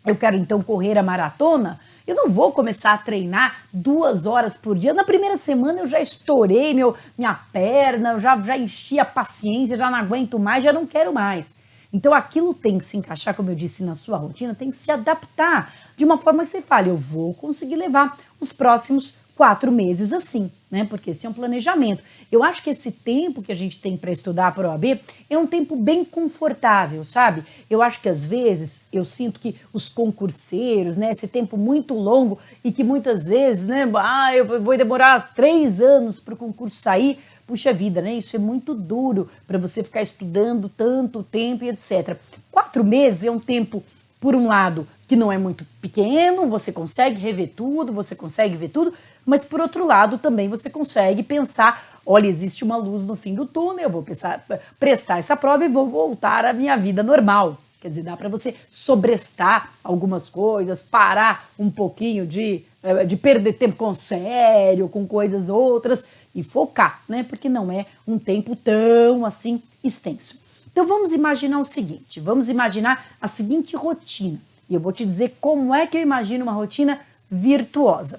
eu quero então correr a maratona, eu não vou começar a treinar 2 horas por dia. Na primeira semana eu já estourei minha perna, eu já enchi a paciência, já não aguento mais, já não quero mais. Então aquilo tem que se encaixar, como eu disse, na sua rotina, tem que se adaptar de uma forma que você fale, eu vou conseguir levar os próximos 4 meses assim, né? Porque esse é um planejamento. Eu acho que esse tempo que a gente tem para estudar para a OAB é um tempo bem confortável, sabe? Eu acho que às vezes eu sinto que os concurseiros, né, esse tempo muito longo e que muitas vezes, né, eu vou demorar 3 anos para o concurso sair. Puxa vida, né? Isso é muito duro para você ficar estudando tanto tempo e etc. 4 meses é um tempo, por um lado, que não é muito pequeno, você consegue rever tudo, você consegue ver tudo, mas por outro lado também você consegue pensar, olha, existe uma luz no fim do túnel, eu vou prestar essa prova e vou voltar à minha vida normal. Quer dizer, dá para você sobrestar algumas coisas, parar um pouquinho de perder tempo com sério, com coisas outras e focar, né? Porque não é um tempo tão assim extenso. Então vamos imaginar o seguinte, vamos imaginar a seguinte rotina. E eu vou te dizer como é que eu imagino uma rotina virtuosa.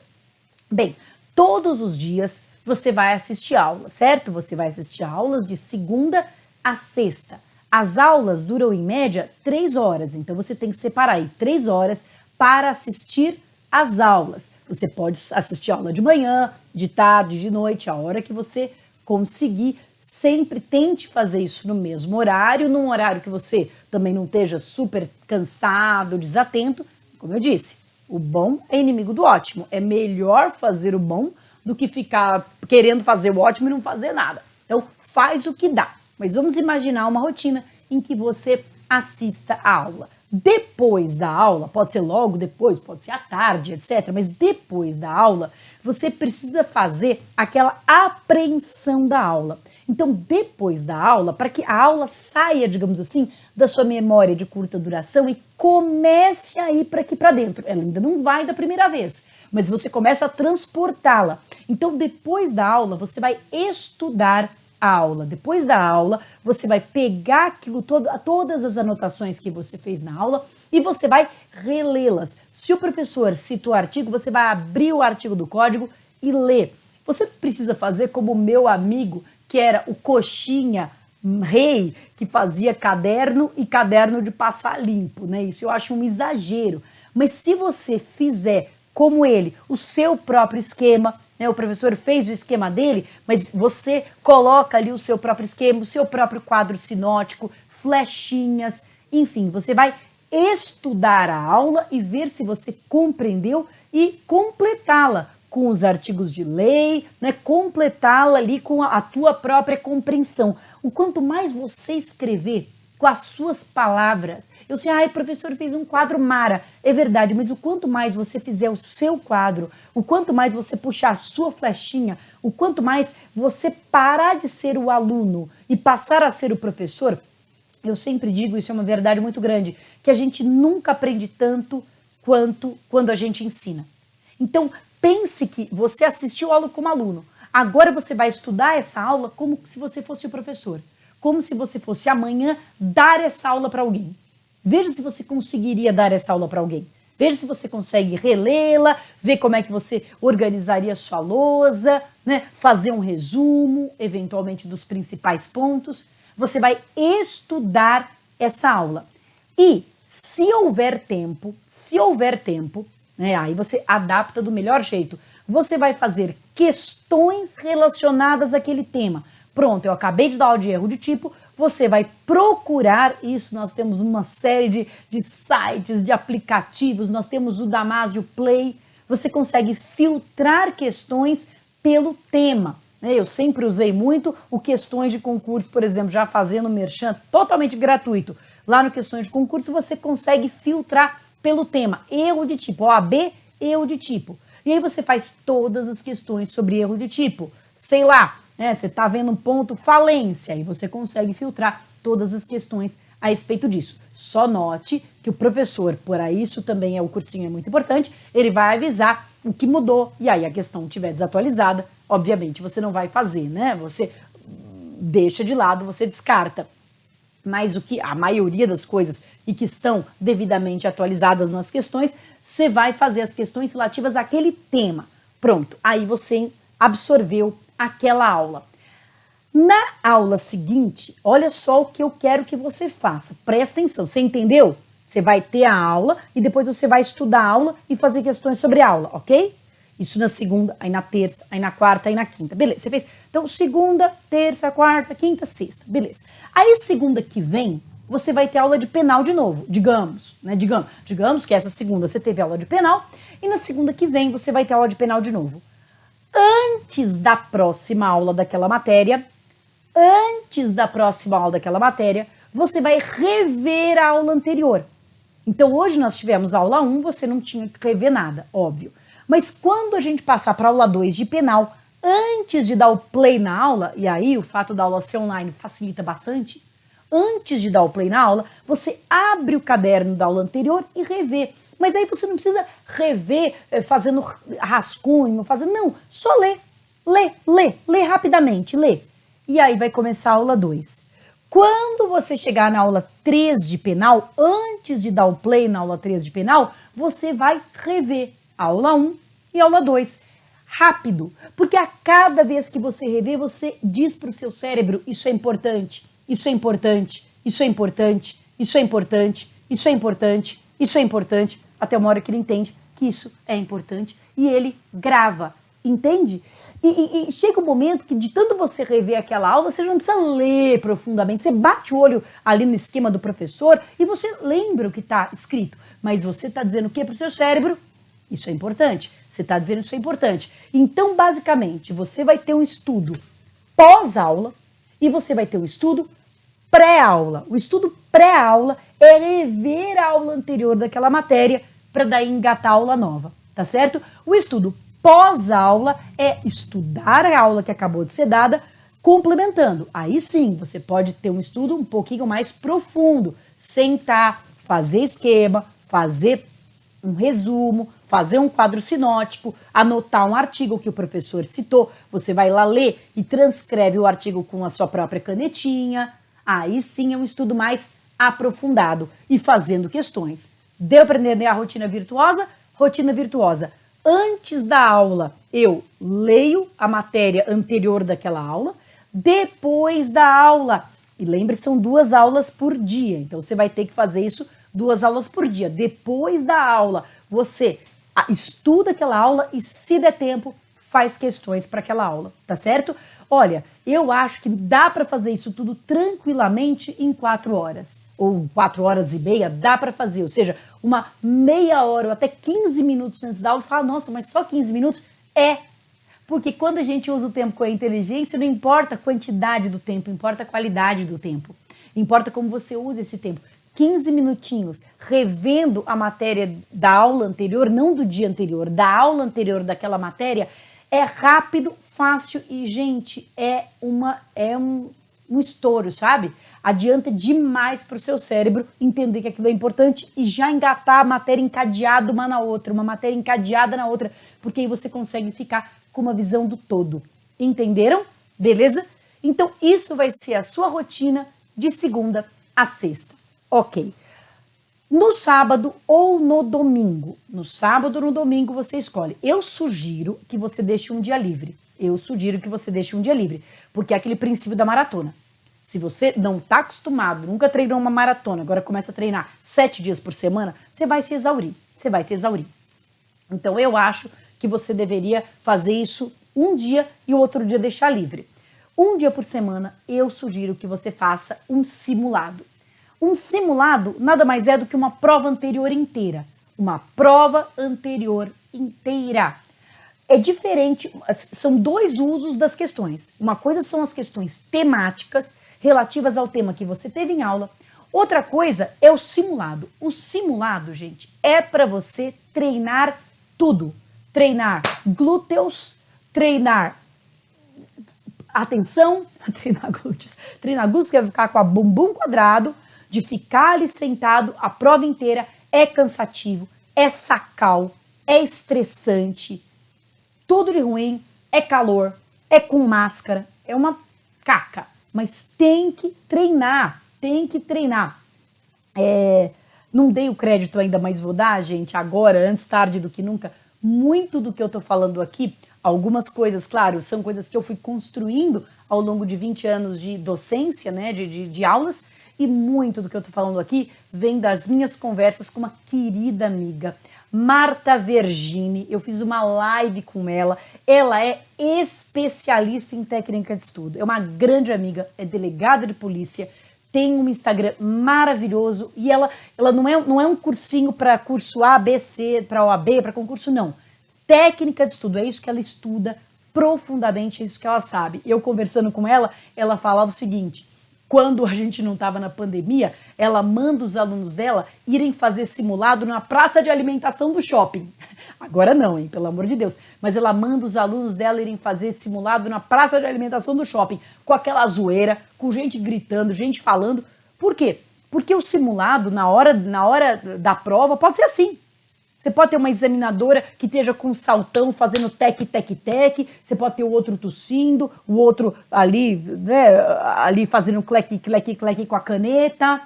Bem, todos os dias você vai assistir aula, certo? Você vai assistir aulas de segunda a sexta. As aulas duram em média 3 horas, então você tem que separar aí 3 horas para assistir às aulas. Você pode assistir aula de manhã, de tarde, de noite, a hora que você conseguir. Sempre tente fazer isso no mesmo horário, num horário que você também não esteja super cansado, desatento. Como eu disse, o bom é inimigo do ótimo. É melhor fazer o bom do que ficar querendo fazer o ótimo e não fazer nada. Então, faz o que dá. Mas vamos imaginar uma rotina em que você assista a aula. Depois da aula, pode ser logo depois, pode ser à tarde, etc. Mas depois da aula, você precisa fazer aquela apreensão da aula. Então, depois da aula, para que a aula saia, digamos assim, da sua memória de curta duração e comece a ir para aqui para dentro. Ela ainda não vai da primeira vez, mas você começa a transportá-la. Então, depois da aula, você vai estudar a aula. Depois da aula, você vai pegar aquilo todas as anotações que você fez na aula e você vai relê-las. Se o professor cita o artigo, você vai abrir o artigo do código e ler. Você precisa fazer como o meu amigo, que era o coxinha rei, que fazia caderno e caderno de passar limpo, né? Isso eu acho um exagero. Mas se você fizer como ele, o seu próprio esquema, né? O professor fez o esquema dele, mas você coloca ali o seu próprio esquema, o seu próprio quadro sinótico, flechinhas, enfim, você vai estudar a aula e ver se você compreendeu e completá-la com os artigos de lei, né? Completá-la ali com a tua própria compreensão. O quanto mais você escrever com as suas palavras, eu sei, ai, professor fez um quadro mara, é verdade, mas o quanto mais você fizer o seu quadro, o quanto mais você puxar a sua flechinha, o quanto mais você parar de ser o aluno e passar a ser o professor, eu sempre digo, isso é uma verdade muito grande, que a gente nunca aprende tanto quanto quando a gente ensina. Então, pense que você assistiu a aula como aluno. Agora você vai estudar essa aula como se você fosse o professor. Como se você fosse amanhã dar essa aula para alguém. Veja se você conseguiria dar essa aula para alguém. Veja se você consegue relê-la, ver como é que você organizaria a sua lousa, né? Fazer um resumo, eventualmente, dos principais pontos. Você vai estudar essa aula. E se houver tempo, né, aí você adapta do melhor jeito. Você vai fazer questões relacionadas àquele tema. Pronto, eu acabei de dar aula de erro de tipo, você vai procurar isso, nós temos uma série de sites, de aplicativos, nós temos o Damásio Play, você consegue filtrar questões pelo tema. Eu sempre usei muito o Questões de Concurso, por exemplo, já fazendo merchan totalmente gratuito. Lá no Questões de Concurso você consegue filtrar pelo tema. Erro de tipo, OAB, erro de tipo. E aí você faz todas as questões sobre erro de tipo. Sei lá, né? Você está vendo um ponto falência e você consegue filtrar todas as questões a respeito disso. Só note que o professor, por aí isso também o cursinho é muito importante, ele vai avisar o que mudou e aí a questão estiver desatualizada, obviamente você não vai fazer, né? Você deixa de lado, você descarta. Mas o que a maioria das coisas e que estão devidamente atualizadas nas questões, você vai fazer as questões relativas àquele tema. Pronto, aí você absorveu aquela aula. Na aula seguinte, olha só o que eu quero que você faça. Presta atenção, você entendeu? Você vai ter a aula e depois você vai estudar a aula e fazer questões sobre a aula, ok? Isso na segunda, aí na terça, aí na quarta, aí na quinta. Beleza, você fez? Então, segunda, terça, quarta, quinta, sexta. Beleza. Aí, segunda que vem, você vai ter aula de penal de novo, digamos, né? Digamos que essa segunda você teve aula de penal e na segunda que vem você vai ter aula de penal de novo. Antes da próxima aula daquela matéria, você vai rever a aula anterior. Então, hoje nós tivemos aula 1, você não tinha que rever nada, óbvio. Mas quando a gente passar para a aula 2 de penal, antes de dar o play na aula, e aí o fato da aula ser online facilita bastante, antes de dar o play na aula, você abre o caderno da aula anterior e revê. Mas aí você não precisa rever fazendo rascunho, não, só lê rapidamente, lê. E aí vai começar a aula 2. Quando você chegar na aula 3 de penal, antes de dar o play na aula 3 de penal, você vai rever a aula 1 e a aula 2. Rápido, porque a cada vez que você rever, você diz para o seu cérebro, isso é importante, isso é importante, isso é importante, isso é importante, isso é importante, isso é importante, até uma hora que ele entende que isso é importante e ele grava, entende? E chega um momento que de tanto você rever aquela aula, você não precisa ler profundamente, você bate o olho ali no esquema do professor e você lembra o que está escrito, mas você está dizendo o que para o seu cérebro? Isso é importante. Você está dizendo isso é importante. Então, basicamente, você vai ter um estudo pós-aula e você vai ter um estudo pré-aula. O estudo pré-aula é rever a aula anterior daquela matéria para daí engatar a aula nova, tá certo? O estudo pós-aula é estudar a aula que acabou de ser dada, complementando. Aí sim, você pode ter um estudo um pouquinho mais profundo, sentar, fazer esquema, fazer um resumo, fazer um quadro sinótico, anotar um artigo que o professor citou, você vai lá ler e transcreve o artigo com a sua própria canetinha. Aí sim é um estudo mais aprofundado e fazendo questões. Deu para entender a rotina virtuosa? Rotina virtuosa. Antes da aula, eu leio a matéria anterior daquela aula, depois da aula. E lembre que são 2 aulas por dia, então você vai ter que fazer isso 2 aulas por dia. Depois da aula, você estuda aquela aula e, se der tempo, faz questões para aquela aula, tá certo? Olha, eu acho que dá para fazer isso tudo tranquilamente em 4 horas, ou 4 horas e meia, dá para fazer, ou seja, uma meia hora ou até 15 minutos antes da aula, você fala, nossa, mas só 15 minutos? Porque quando a gente usa o tempo com a inteligência, não importa a quantidade do tempo, importa a qualidade do tempo. Importa como você usa esse tempo. 15 minutinhos revendo a matéria da aula anterior, não do dia anterior, da aula anterior daquela matéria, é rápido, fácil e, gente, é um estouro, sabe? Adianta demais para o seu cérebro entender que aquilo é importante e já engatar a matéria encadeada uma na outra, uma matéria encadeada na outra, porque aí você consegue ficar com uma visão do todo. Entenderam? Beleza? Então, isso vai ser a sua rotina de segunda a sexta. Ok. No sábado ou no domingo. No sábado ou no domingo você escolhe. Eu sugiro que você deixe um dia livre. Porque é aquele princípio da maratona. Se você não está acostumado, nunca treinou uma maratona, agora começa a treinar 7 dias por semana, você vai se exaurir. Então, eu acho que você deveria fazer isso um dia e o outro dia deixar livre. Um dia por semana, eu sugiro que você faça um simulado. Um simulado nada mais é do que uma prova anterior inteira. É diferente, são 2 usos das questões. Uma coisa são as questões temáticas, relativas ao tema que você teve em aula. Outra coisa é o simulado. O simulado, gente, é para você treinar tudo. Treinar glúteos, treinar atenção, treinar glúteos que vai ficar com a bumbum quadrado, de ficar ali sentado a prova inteira, é cansativo, é sacal, é estressante, tudo de ruim, é calor, é com máscara, é uma caca, mas tem que treinar. Não dei o crédito ainda, mas vou dar, gente, agora, antes tarde do que nunca. Muito do que eu tô falando aqui, algumas coisas, claro, são coisas que eu fui construindo ao longo de 20 anos de docência, né, de aulas, e muito do que eu tô falando aqui vem das minhas conversas com uma querida amiga, Marta Vergini. Eu fiz uma live com ela é especialista em técnica de estudo, é uma grande amiga, é delegada de polícia, tem um Instagram maravilhoso e ela não é um cursinho para curso A, B, C, para OAB, para concurso, não. Técnica de estudo, é isso que ela estuda profundamente, é isso que ela sabe. Eu conversando com ela, ela falava o seguinte, quando a gente não estava na pandemia, ela manda os alunos dela irem fazer simulado na praça de alimentação do shopping. Agora não, hein, pelo amor de Deus. Mas ela manda os alunos dela irem fazer simulado na praça de alimentação do shopping, com aquela zoeira, com gente gritando, gente falando. Por quê? Porque o simulado, na hora da prova, pode ser assim. Você pode ter uma examinadora que esteja com um saltão fazendo tec, você pode ter o outro tossindo, o outro ali, né, ali fazendo cleque com a caneta,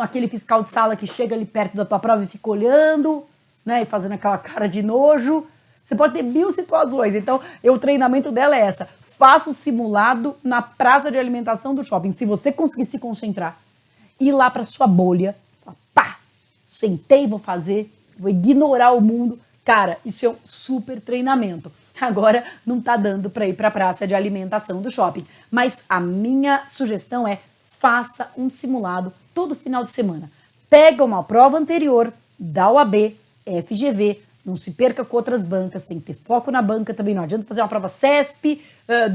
aquele fiscal de sala que chega ali perto da tua prova e fica olhando, né, e fazendo aquela cara de nojo. Você pode ter 1000 situações. Então, o treinamento dela é essa. Faça o simulado na praça de alimentação do shopping. Se você conseguir se concentrar, ir lá para sua bolha, pá, sentei, vou fazer, vou ignorar o mundo. Cara, isso é um super treinamento. Agora não tá dando para ir para a praça de alimentação do shopping. Mas a minha sugestão é faça um simulado todo final de semana. Pega uma prova anterior da OAB, FGV, não se perca com outras bancas, tem que ter foco na banca também, não adianta fazer uma prova CESP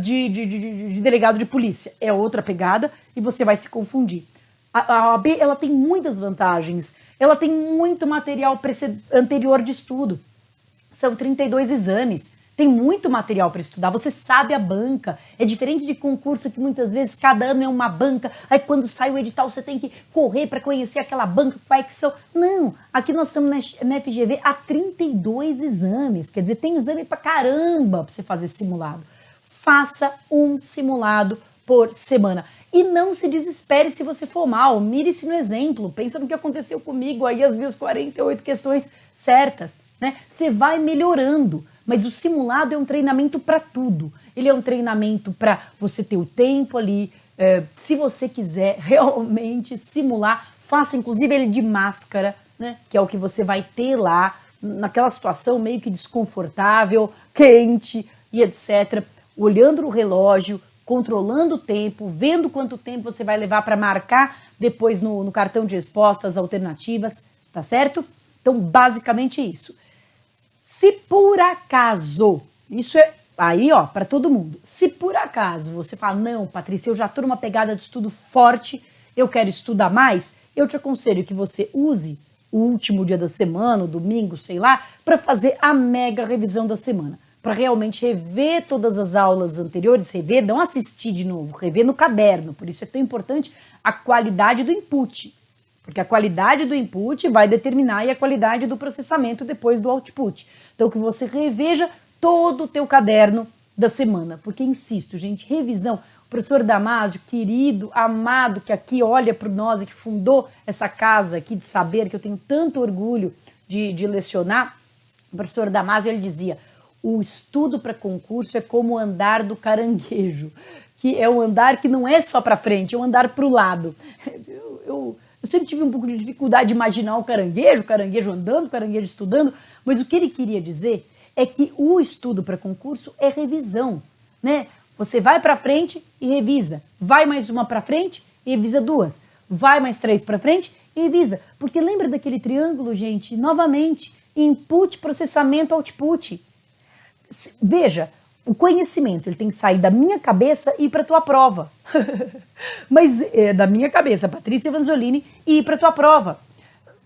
de delegado de polícia, é outra pegada e você vai se confundir. A OAB, ela tem muitas vantagens, ela tem muito material anterior de estudo, são 32 exames, tem muito material para estudar, você sabe a banca, é diferente de concurso que muitas vezes cada ano é uma banca, aí quando sai o edital você tem que correr para conhecer aquela banca, quais que são. Não, aqui nós estamos na FGV há 32 exames, quer dizer, tem exame pra caramba para você fazer simulado. Faça um simulado por semana. E não se desespere se você for mal, mire-se no exemplo, pensa no que aconteceu comigo, aí as minhas 48 questões certas, né? Você vai melhorando. Mas o simulado é um treinamento para tudo. Ele é um treinamento para você ter o tempo ali. Se você quiser realmente simular, faça inclusive ele de máscara, né? Que é o que você vai ter lá, naquela situação meio que desconfortável, quente, e etc., olhando o relógio, controlando o tempo, vendo quanto tempo você vai levar para marcar depois no cartão de respostas alternativas, tá certo? Então, basicamente isso. Se por acaso, isso é aí, ó, para todo mundo, se por acaso você fala, não, Patrícia, eu já tô numa pegada de estudo forte, eu quero estudar mais, eu te aconselho que você use o último dia da semana, o domingo, sei lá, para fazer a mega revisão da semana, para realmente rever todas as aulas anteriores, rever, não assistir de novo, rever no caderno. Por isso é tão importante a qualidade do input, porque a qualidade do input vai determinar a qualidade do processamento depois do output. Então que você reveja todo o teu caderno da semana, porque insisto, gente, revisão, o professor Damásio, querido, amado, que aqui olha para nós e que fundou essa casa aqui de saber, que eu tenho tanto orgulho de lecionar, o professor Damásio, ele dizia, o estudo para concurso é como o andar do caranguejo, que é um andar que não é só para frente, é um andar para o lado. Eu sempre tive um pouco de dificuldade de imaginar o caranguejo andando, o caranguejo estudando, mas o que ele queria dizer é que o estudo para concurso é revisão, né? Você vai para frente e revisa, vai mais uma para frente e revisa duas, vai mais três para frente e revisa, porque lembra daquele triângulo, gente? Novamente, input, processamento, output. Veja, o conhecimento ele tem que sair da minha cabeça e ir para tua prova. Mas é da minha cabeça, Patrícia Evangelini, e ir para tua prova.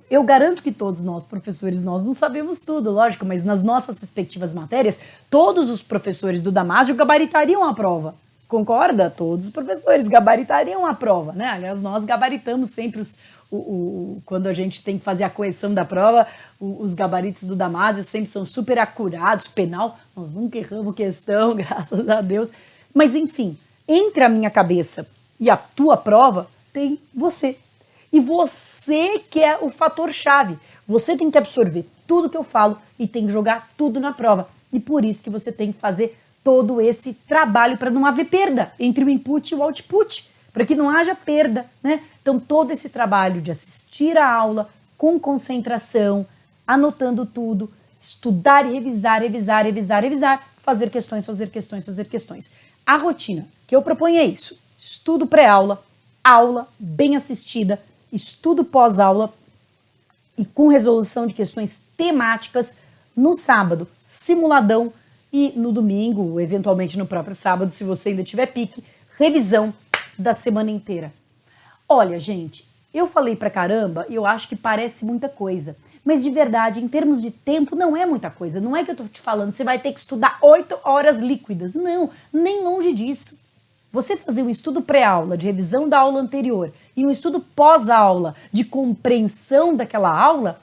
Eu garanto que todos nós, professores, nós não sabemos tudo, lógico, mas nas nossas respectivas matérias, todos os professores do Damásio gabaritariam a prova. Concorda? Todos os professores gabaritariam a prova, né? Aliás, nós gabaritamos sempre quando a gente tem que fazer a correção da prova, os gabaritos do Damásio sempre são super acurados, penal, nós nunca erramos questão, graças a Deus. Mas enfim, entre a minha cabeça e a tua prova, tem você. E você que é o fator-chave. Você tem que absorver tudo que eu falo e tem que jogar tudo na prova. E por isso que você tem que fazer todo esse trabalho para não haver perda entre o input e o output, para que não haja perda, né? Então todo esse trabalho de assistir a aula com concentração, anotando tudo, estudar e revisar, fazer questões. A rotina que eu proponho é isso: estudo pré-aula, aula bem assistida, estudo pós-aula e com resolução de questões temáticas no sábado, simuladão, e no domingo, eventualmente no próprio sábado, se você ainda tiver pique, revisão da semana inteira. Olha, gente, eu falei pra caramba e eu acho que parece muita coisa, mas de verdade, em termos de tempo, não é muita coisa. Não é que eu tô te falando, você vai ter que estudar 8 horas líquidas. Não, nem longe disso. Você fazer um estudo pré-aula, de revisão da aula anterior, e um estudo pós-aula, de compreensão daquela aula,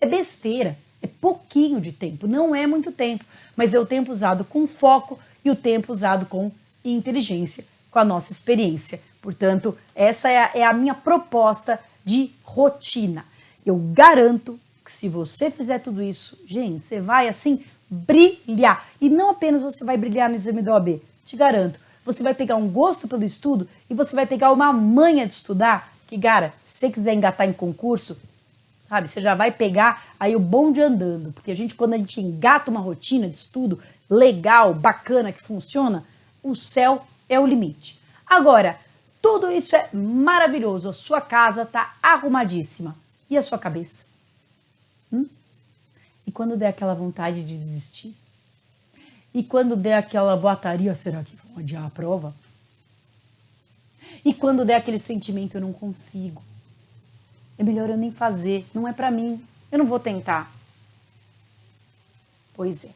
é besteira. É pouquinho de tempo, não é muito tempo, mas é o tempo usado com foco e o tempo usado com inteligência, com a nossa experiência. Portanto, essa é a minha proposta de rotina. Eu garanto que se você fizer tudo isso, gente, você vai assim brilhar. E não apenas você vai brilhar no exame da OAB, te garanto. Você vai pegar um gosto pelo estudo e você vai pegar uma manha de estudar que, cara, se você quiser engatar em concurso, sabe, você já vai pegar aí o bonde andando. Porque quando a gente engata uma rotina de estudo legal, bacana, que funciona, o céu é o limite. Agora, tudo isso é maravilhoso. A sua casa está arrumadíssima. E a sua cabeça? E quando der aquela vontade de desistir? E quando der aquela boataria, será que vão adiar a prova? E quando der aquele sentimento, eu não consigo. É melhor eu nem fazer, não é pra mim, eu não vou tentar. Pois é.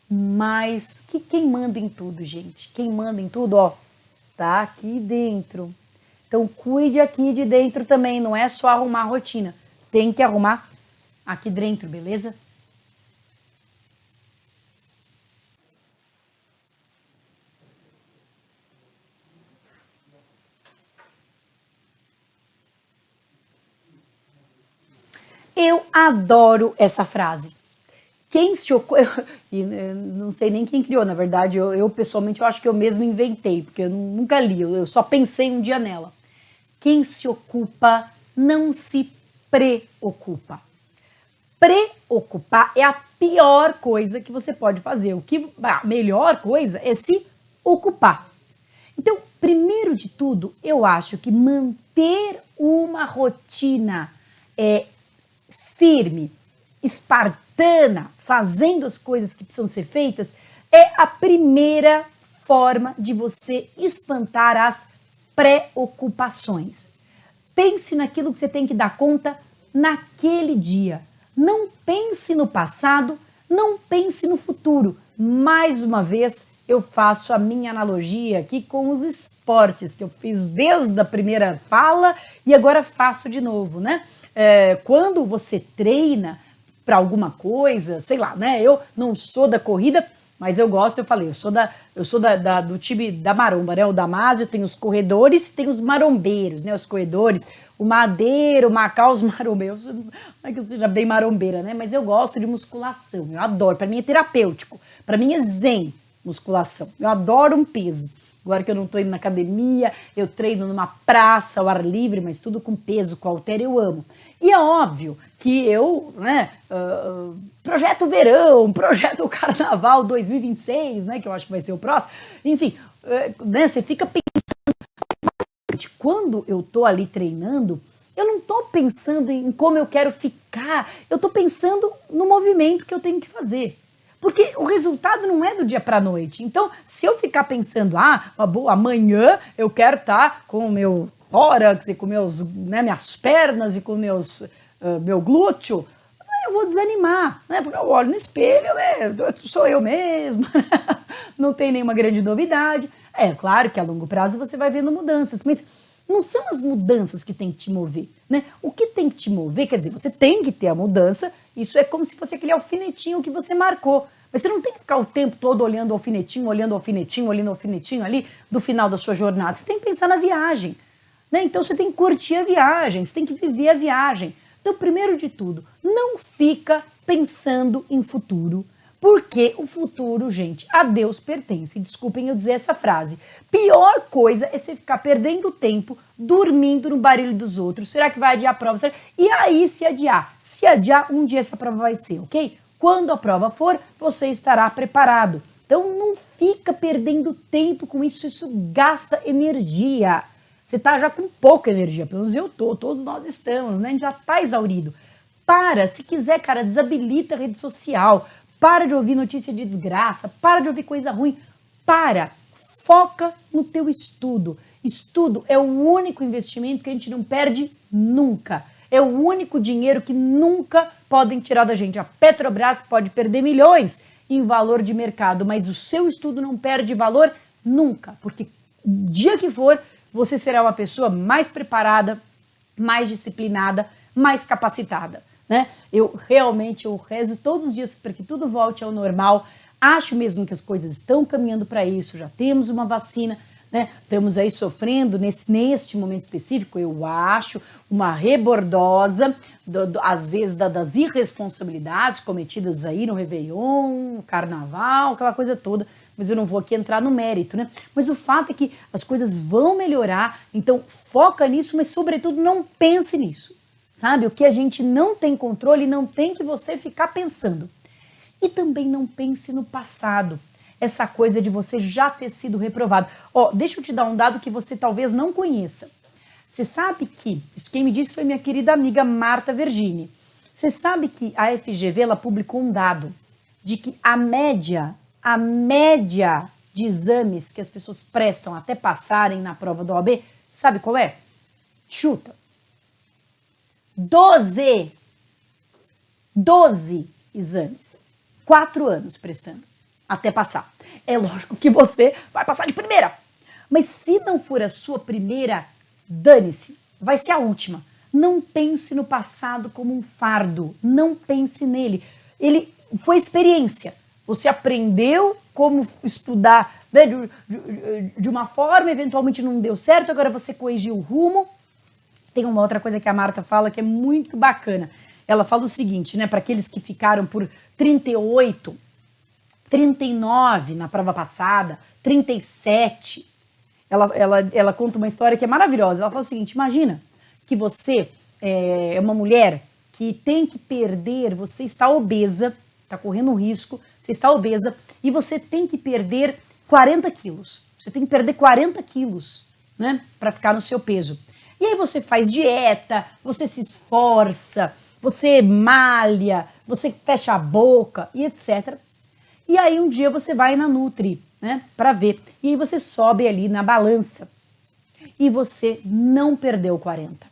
Mas quem manda em tudo, gente? Quem manda em tudo, ó, tá aqui dentro. Então cuide aqui de dentro também, não é só arrumar a rotina. Tem que arrumar aqui dentro, beleza? Eu adoro essa frase. Quem se ocupa... E não sei nem quem criou, na verdade, eu pessoalmente eu acho que eu mesmo inventei, porque eu nunca li, eu só pensei um dia nela. Quem se ocupa não se preocupa. preocupar é a pior coisa que você pode fazer. A melhor coisa é se ocupar. Então, primeiro de tudo, eu acho que manter uma rotina firme, espartana, fazendo as coisas que precisam ser feitas, é a primeira forma de você espantar as preocupações. Pense naquilo que você tem que dar conta naquele dia. Não pense no passado, não pense no futuro. Mais uma vez, eu faço a minha analogia aqui com os esportes, que eu fiz desde a primeira fala e agora faço de novo, né? Quando você treina para alguma coisa, sei lá, né? Eu não sou da corrida, mas eu gosto, eu sou do time da maromba, né? O Damásio tem os corredores, tem os marombeiros, né? Os corredores, o madeiro, o Macau, os marombeiros. Não é que eu seja bem marombeira, né? Mas eu gosto de musculação, eu adoro. Para mim é terapêutico, para mim é zen musculação. Eu adoro um peso. Agora que eu não estou indo na academia, eu treino numa praça ao ar livre, mas tudo com peso, com halter, eu amo. E é óbvio que eu, né, projeto verão, projeto carnaval 2026, né, que eu acho que vai ser o próximo, enfim, né, você fica pensando, quando eu tô ali treinando, eu não tô pensando em como eu quero ficar, eu tô pensando no movimento que eu tenho que fazer. Porque o resultado não é do dia para a noite. Então, se eu ficar pensando, amanhã eu quero estar com o meu tórax e com minhas pernas e com meu glúteo, eu vou desanimar, né? Porque eu olho no espelho, né? Sou eu mesma, não tem nenhuma grande novidade. É claro que a longo prazo você vai vendo mudanças, mas não são as mudanças que tem que te mover, né? O que tem que te mover, quer dizer, você tem que ter a mudança, isso é como se fosse aquele alfinetinho que você marcou. Mas você não tem que ficar o tempo todo olhando o alfinetinho ali do final da sua jornada. Você tem que pensar na viagem, né? Então você tem que curtir a viagem, você tem que viver a viagem. Então, primeiro de tudo, não fica pensando em futuro, porque o futuro, gente, a Deus pertence. Desculpem eu dizer essa frase. Pior coisa é você ficar perdendo tempo dormindo no barulho dos outros. Será que vai adiar a prova? E aí, se adiar, um dia essa prova vai ser, ok? Quando a prova for, você estará preparado. Então, não fica perdendo tempo com isso, isso gasta energia. Você está já com pouca energia, pelo menos eu tô, todos nós estamos, né? A gente já está exaurido. Se quiser, cara, desabilita a rede social, para de ouvir notícia de desgraça, para de ouvir coisa ruim, foca no teu estudo. Estudo é o único investimento que a gente não perde nunca. É o único dinheiro que nunca podem tirar da gente. A Petrobras pode perder milhões em valor de mercado, mas o seu estudo não perde valor nunca, porque dia que for, você será uma pessoa mais preparada, mais disciplinada, mais capacitada, né? Eu rezo todos os dias para que tudo volte ao normal. Acho mesmo que as coisas estão caminhando para isso, já temos uma vacina, né? Estamos aí sofrendo neste momento específico, eu acho, uma rebordosa, às vezes das irresponsabilidades cometidas aí no Réveillon, no Carnaval, aquela coisa toda, mas eu não vou aqui entrar no mérito, né? Mas o fato é que as coisas vão melhorar, então foca nisso, mas sobretudo não pense nisso, sabe? O que a gente não tem controle, não tem que você ficar pensando. E também não pense no passado, essa coisa de você já ter sido reprovado. Deixa eu te dar um dado que você talvez não conheça. Você sabe que, isso quem me disse foi minha querida amiga Marta Vergini. Você sabe que a FGV, ela publicou um dado de que a média de exames que as pessoas prestam até passarem na prova da OAB, sabe qual é? Chuta. 12 exames. 4 anos prestando até passar. É lógico que você vai passar de primeira. Mas se não for a sua primeira, dane-se. Vai ser a última. Não pense no passado como um fardo. Não pense nele. Ele foi experiência. Você aprendeu como estudar, né, de uma forma, eventualmente não deu certo, agora você corrigiu o rumo. Tem uma outra coisa que a Marta fala que é muito bacana. Ela fala o seguinte, né, para aqueles que ficaram por 38, 39 na prova passada, 37. Ela conta uma história que é maravilhosa. Ela fala o seguinte, imagina que você é uma mulher que tem que perder, você está obesa, está correndo um risco, você está obesa e você tem que perder 40 quilos. Você tem que perder 40 quilos, né, para ficar no seu peso. E aí você faz dieta, você se esforça, você malha, você fecha a boca e etc. E aí um dia você vai na Nutri, né, para ver. E aí você sobe ali na balança e você não perdeu 40.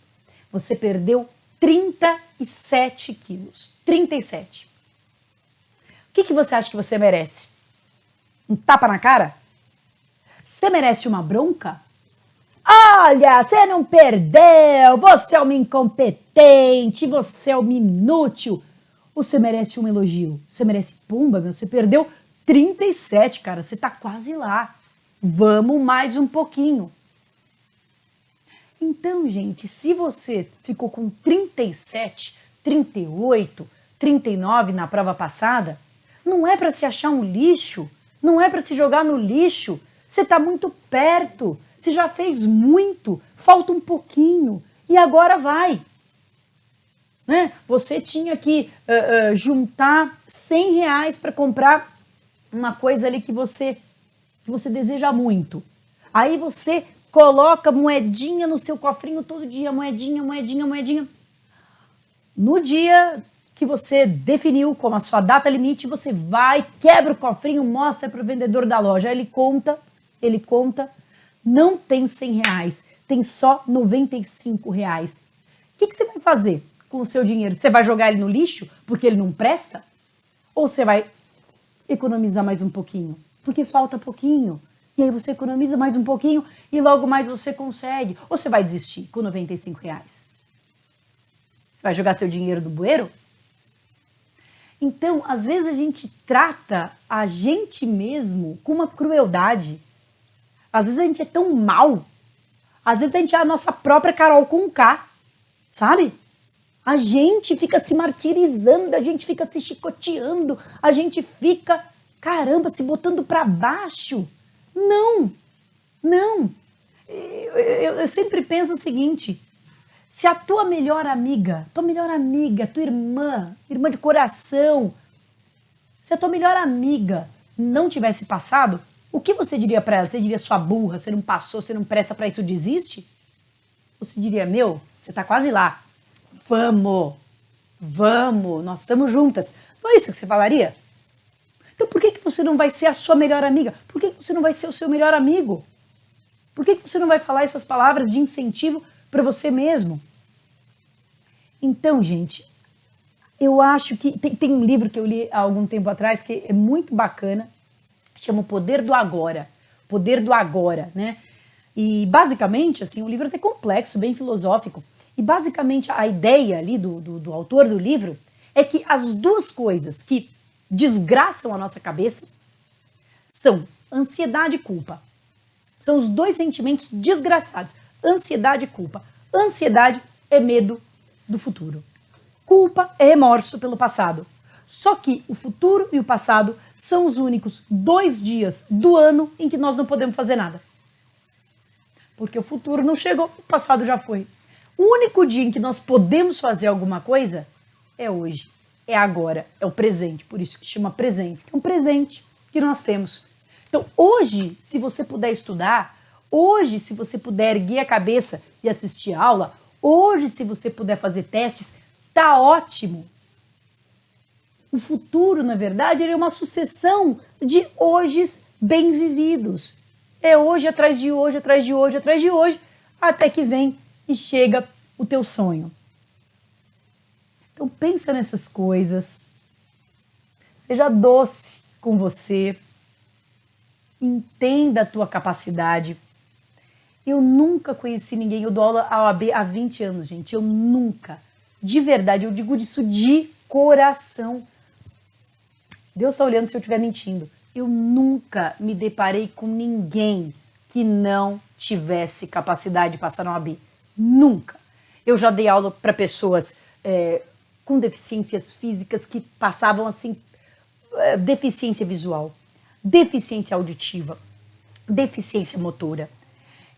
Você perdeu 37 quilos. 37. O que você acha que você merece? Um tapa na cara? Você merece uma bronca? Olha, você não perdeu, você é uma incompetente, você é uma inútil. Você merece um elogio, você merece pumba, meu, você perdeu 37, cara, você tá quase lá. Vamos mais um pouquinho. Então, gente, se você ficou com 37, 38, 39 na prova passada, não é para se achar um lixo, não é para se jogar no lixo. Você está muito perto, você já fez muito, falta um pouquinho e agora vai. Né? Você tinha que juntar R$100 para comprar uma coisa ali que você deseja muito. Aí você coloca moedinha no seu cofrinho todo dia, moedinha, moedinha, moedinha. No dia que você definiu como a sua data limite, você vai, quebra o cofrinho, mostra para o vendedor da loja. Aí ele conta, não tem R$100, tem só R$95. O que você vai fazer com o seu dinheiro? Você vai jogar ele no lixo porque ele não presta? Ou você vai economizar mais um pouquinho? Porque falta pouquinho. E aí você economiza mais um pouquinho e logo mais você consegue. Ou você vai desistir com R$95? Você vai jogar seu dinheiro no bueiro? Então, às vezes a gente trata a gente mesmo com uma crueldade. Às vezes a gente é tão mal. Às vezes a gente é a nossa própria Carol Conká, sabe? A gente fica se martirizando, a gente fica se chicoteando, a gente fica, caramba, se botando para baixo. Não, não. Eu sempre penso o seguinte, se a tua melhor amiga, tua irmã de coração, se a tua melhor amiga não tivesse passado, o que você diria para ela? Você diria, sua burra, você não passou, você não presta para isso, desiste? Você diria, meu, você tá quase lá. Vamos, nós estamos juntas. Não é isso que você falaria? Então por que você não vai ser a sua melhor amiga? Por que você não vai ser o seu melhor amigo? Por que você não vai falar essas palavras de incentivo para você mesmo? Então, gente, eu acho que tem um livro que eu li há algum tempo atrás que é muito bacana, chama O Poder do Agora. Poder do Agora, né? E basicamente, assim, o livro é até complexo, bem filosófico. E basicamente a ideia ali do autor do livro é que as duas coisas que desgraçam a nossa cabeça são ansiedade e culpa. São os dois sentimentos desgraçados. Ansiedade e culpa. Ansiedade é medo do futuro. Culpa é remorso pelo passado. Só que o futuro e o passado são os únicos 2 dias do ano em que nós não podemos fazer nada. Porque o futuro não chegou, o passado já foi. O único dia em que nós podemos fazer alguma coisa é hoje, é agora, é o presente. Por isso que chama presente. É um presente que nós temos. Então, hoje, se você puder estudar, hoje, se você puder erguer a cabeça e assistir a aula, hoje, se você puder fazer testes, tá ótimo. O futuro, na verdade, ele é uma sucessão de hojes bem vividos. É hoje atrás de hoje, atrás de hoje, atrás de hoje, até que vem e chega o teu sonho. Então pensa nessas coisas, seja doce com você, entenda a tua capacidade. Eu nunca conheci ninguém, eu dou aula à OAB há 20 anos, gente, eu nunca, de verdade, eu digo isso de coração. Deus está olhando se eu estiver mentindo. Eu nunca me deparei com ninguém que não tivesse capacidade de passar na OAB. Nunca. Eu já dei aula para pessoas com deficiências físicas que passavam assim, deficiência visual, deficiência auditiva, deficiência motora.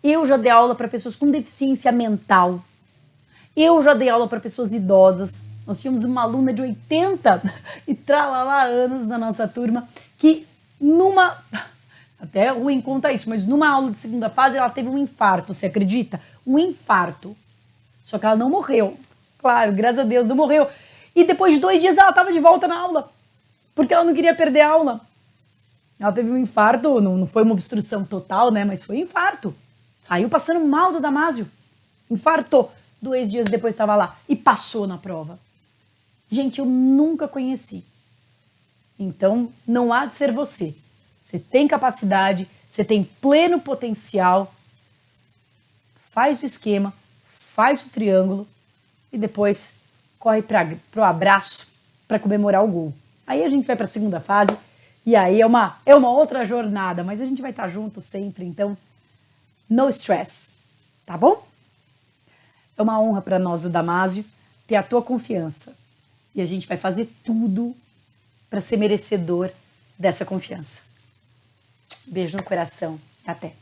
Eu já dei aula para pessoas com deficiência mental. Eu já dei aula para pessoas idosas. Nós tínhamos uma aluna de 80 e tralalá anos na nossa turma que até ruim conta isso, mas numa aula de segunda fase ela teve um infarto, você acredita? Um infarto. Só que ela não morreu. Claro, graças a Deus, não morreu. E depois de 2 dias ela estava de volta na aula, porque ela não queria perder a aula. Ela teve um infarto, não foi uma obstrução total, né? Mas foi um infarto. Saiu passando mal do Damásio. Infartou. 2 dias depois estava lá e passou na prova. Gente, eu nunca conheci. Então, não há de ser você. Você tem capacidade, você tem pleno potencial. Faz o esquema, faz o triângulo e depois corre para o abraço para comemorar o gol. Aí a gente vai para a segunda fase e aí é uma outra jornada, mas a gente vai estar junto sempre, então no stress, tá bom? É uma honra para nós do Damásio ter a tua confiança e a gente vai fazer tudo para ser merecedor dessa confiança. Beijo no coração, até!